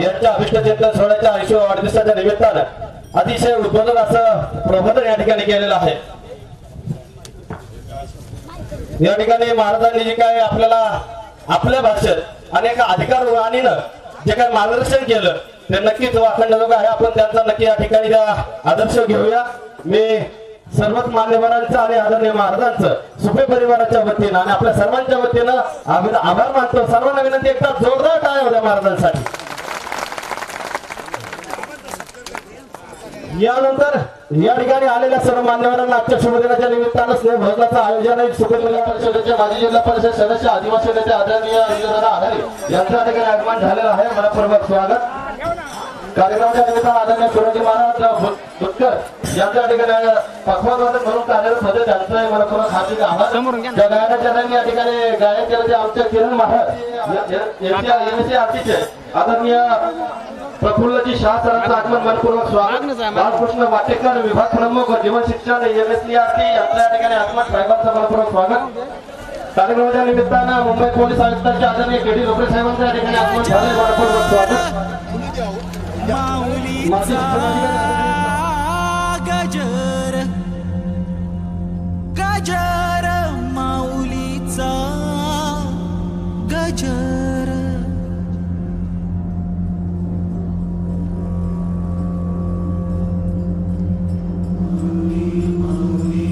[SPEAKER 1] यांच्या अभिष्टचिंतन सोहळ्याच्या आयुष्य वाढदिवसाच्या निमित्तानं अतिशय उद्बोधक असं प्रबोधन या ठिकाणी केलेलं आहे. या ठिकाणी महाराजांनी जे काय आपल्याला आपल्या भाषेत अनेक अधिकार आणीनं जे काय मार्गदर्शन केलं ते नक्कीच वाखणण्याजोगं आहे. आपण त्यांचा नक्की या ठिकाणी आदर्श घेऊया. मी सर्वच मान्यवरांचं आणि आदरणीय महाराजांचं सुपे परिवाराच्या वतीनं आणि आपल्या सर्वांच्या वतीनं आभार मानतो. सर्वांना विनंती, एकदा जोरदार टाळ्या होत्या महाराजांसाठी. यानंतर या ठिकाणी आलेल्या सर्व मान्यवरांना आजच्या शुभदिनाच्या निमित्तानं स्नेह भोजनाचं आयोजन आहे. सुपे जिल्हा परिषदेचे माजी जिल्हा परिषद सदस्य आदिवासी नेते आदरणीय आघाडी यांच्या ठिकाणी आगमन झालेलं आहे. मनपूर्वक स्वागत. कार्यक्रमाच्या निमित्तानं आदरणीय सुरजी महाराज बुटकर यांच्या ठिकाणी पक्वाद्वारे म्हणून कार्यरत होते. त्यांचं मनपूर्वक हार्दिक आभार. ज्या गायनाच्या त्यांनी या ठिकाणी गायन केलं ते आमचे किरण महाराज यांच्या आरतीचे आदरणीय प्रफुल्लजी शाह सरांचं आगमन मनपूर्वक स्वागत. बालकृष्ण वाटेकर विभाग प्रमुख जीवन शिक्षण एमएससी आरती यांच्या ठिकाणी आगमन साहेबांचं मनपूर्वक स्वागत. कार्यक्रमाच्या निमित्तानं मुंबई पोलीस आयुक्तांचे आदरणीय केडी लोकरे साहेबांच्या ठिकाणी आगमन झाले. मनपूर्वक स्वागत.
[SPEAKER 2] माऊलीचा गजर गजर माऊलीचा गजर
[SPEAKER 3] माऊली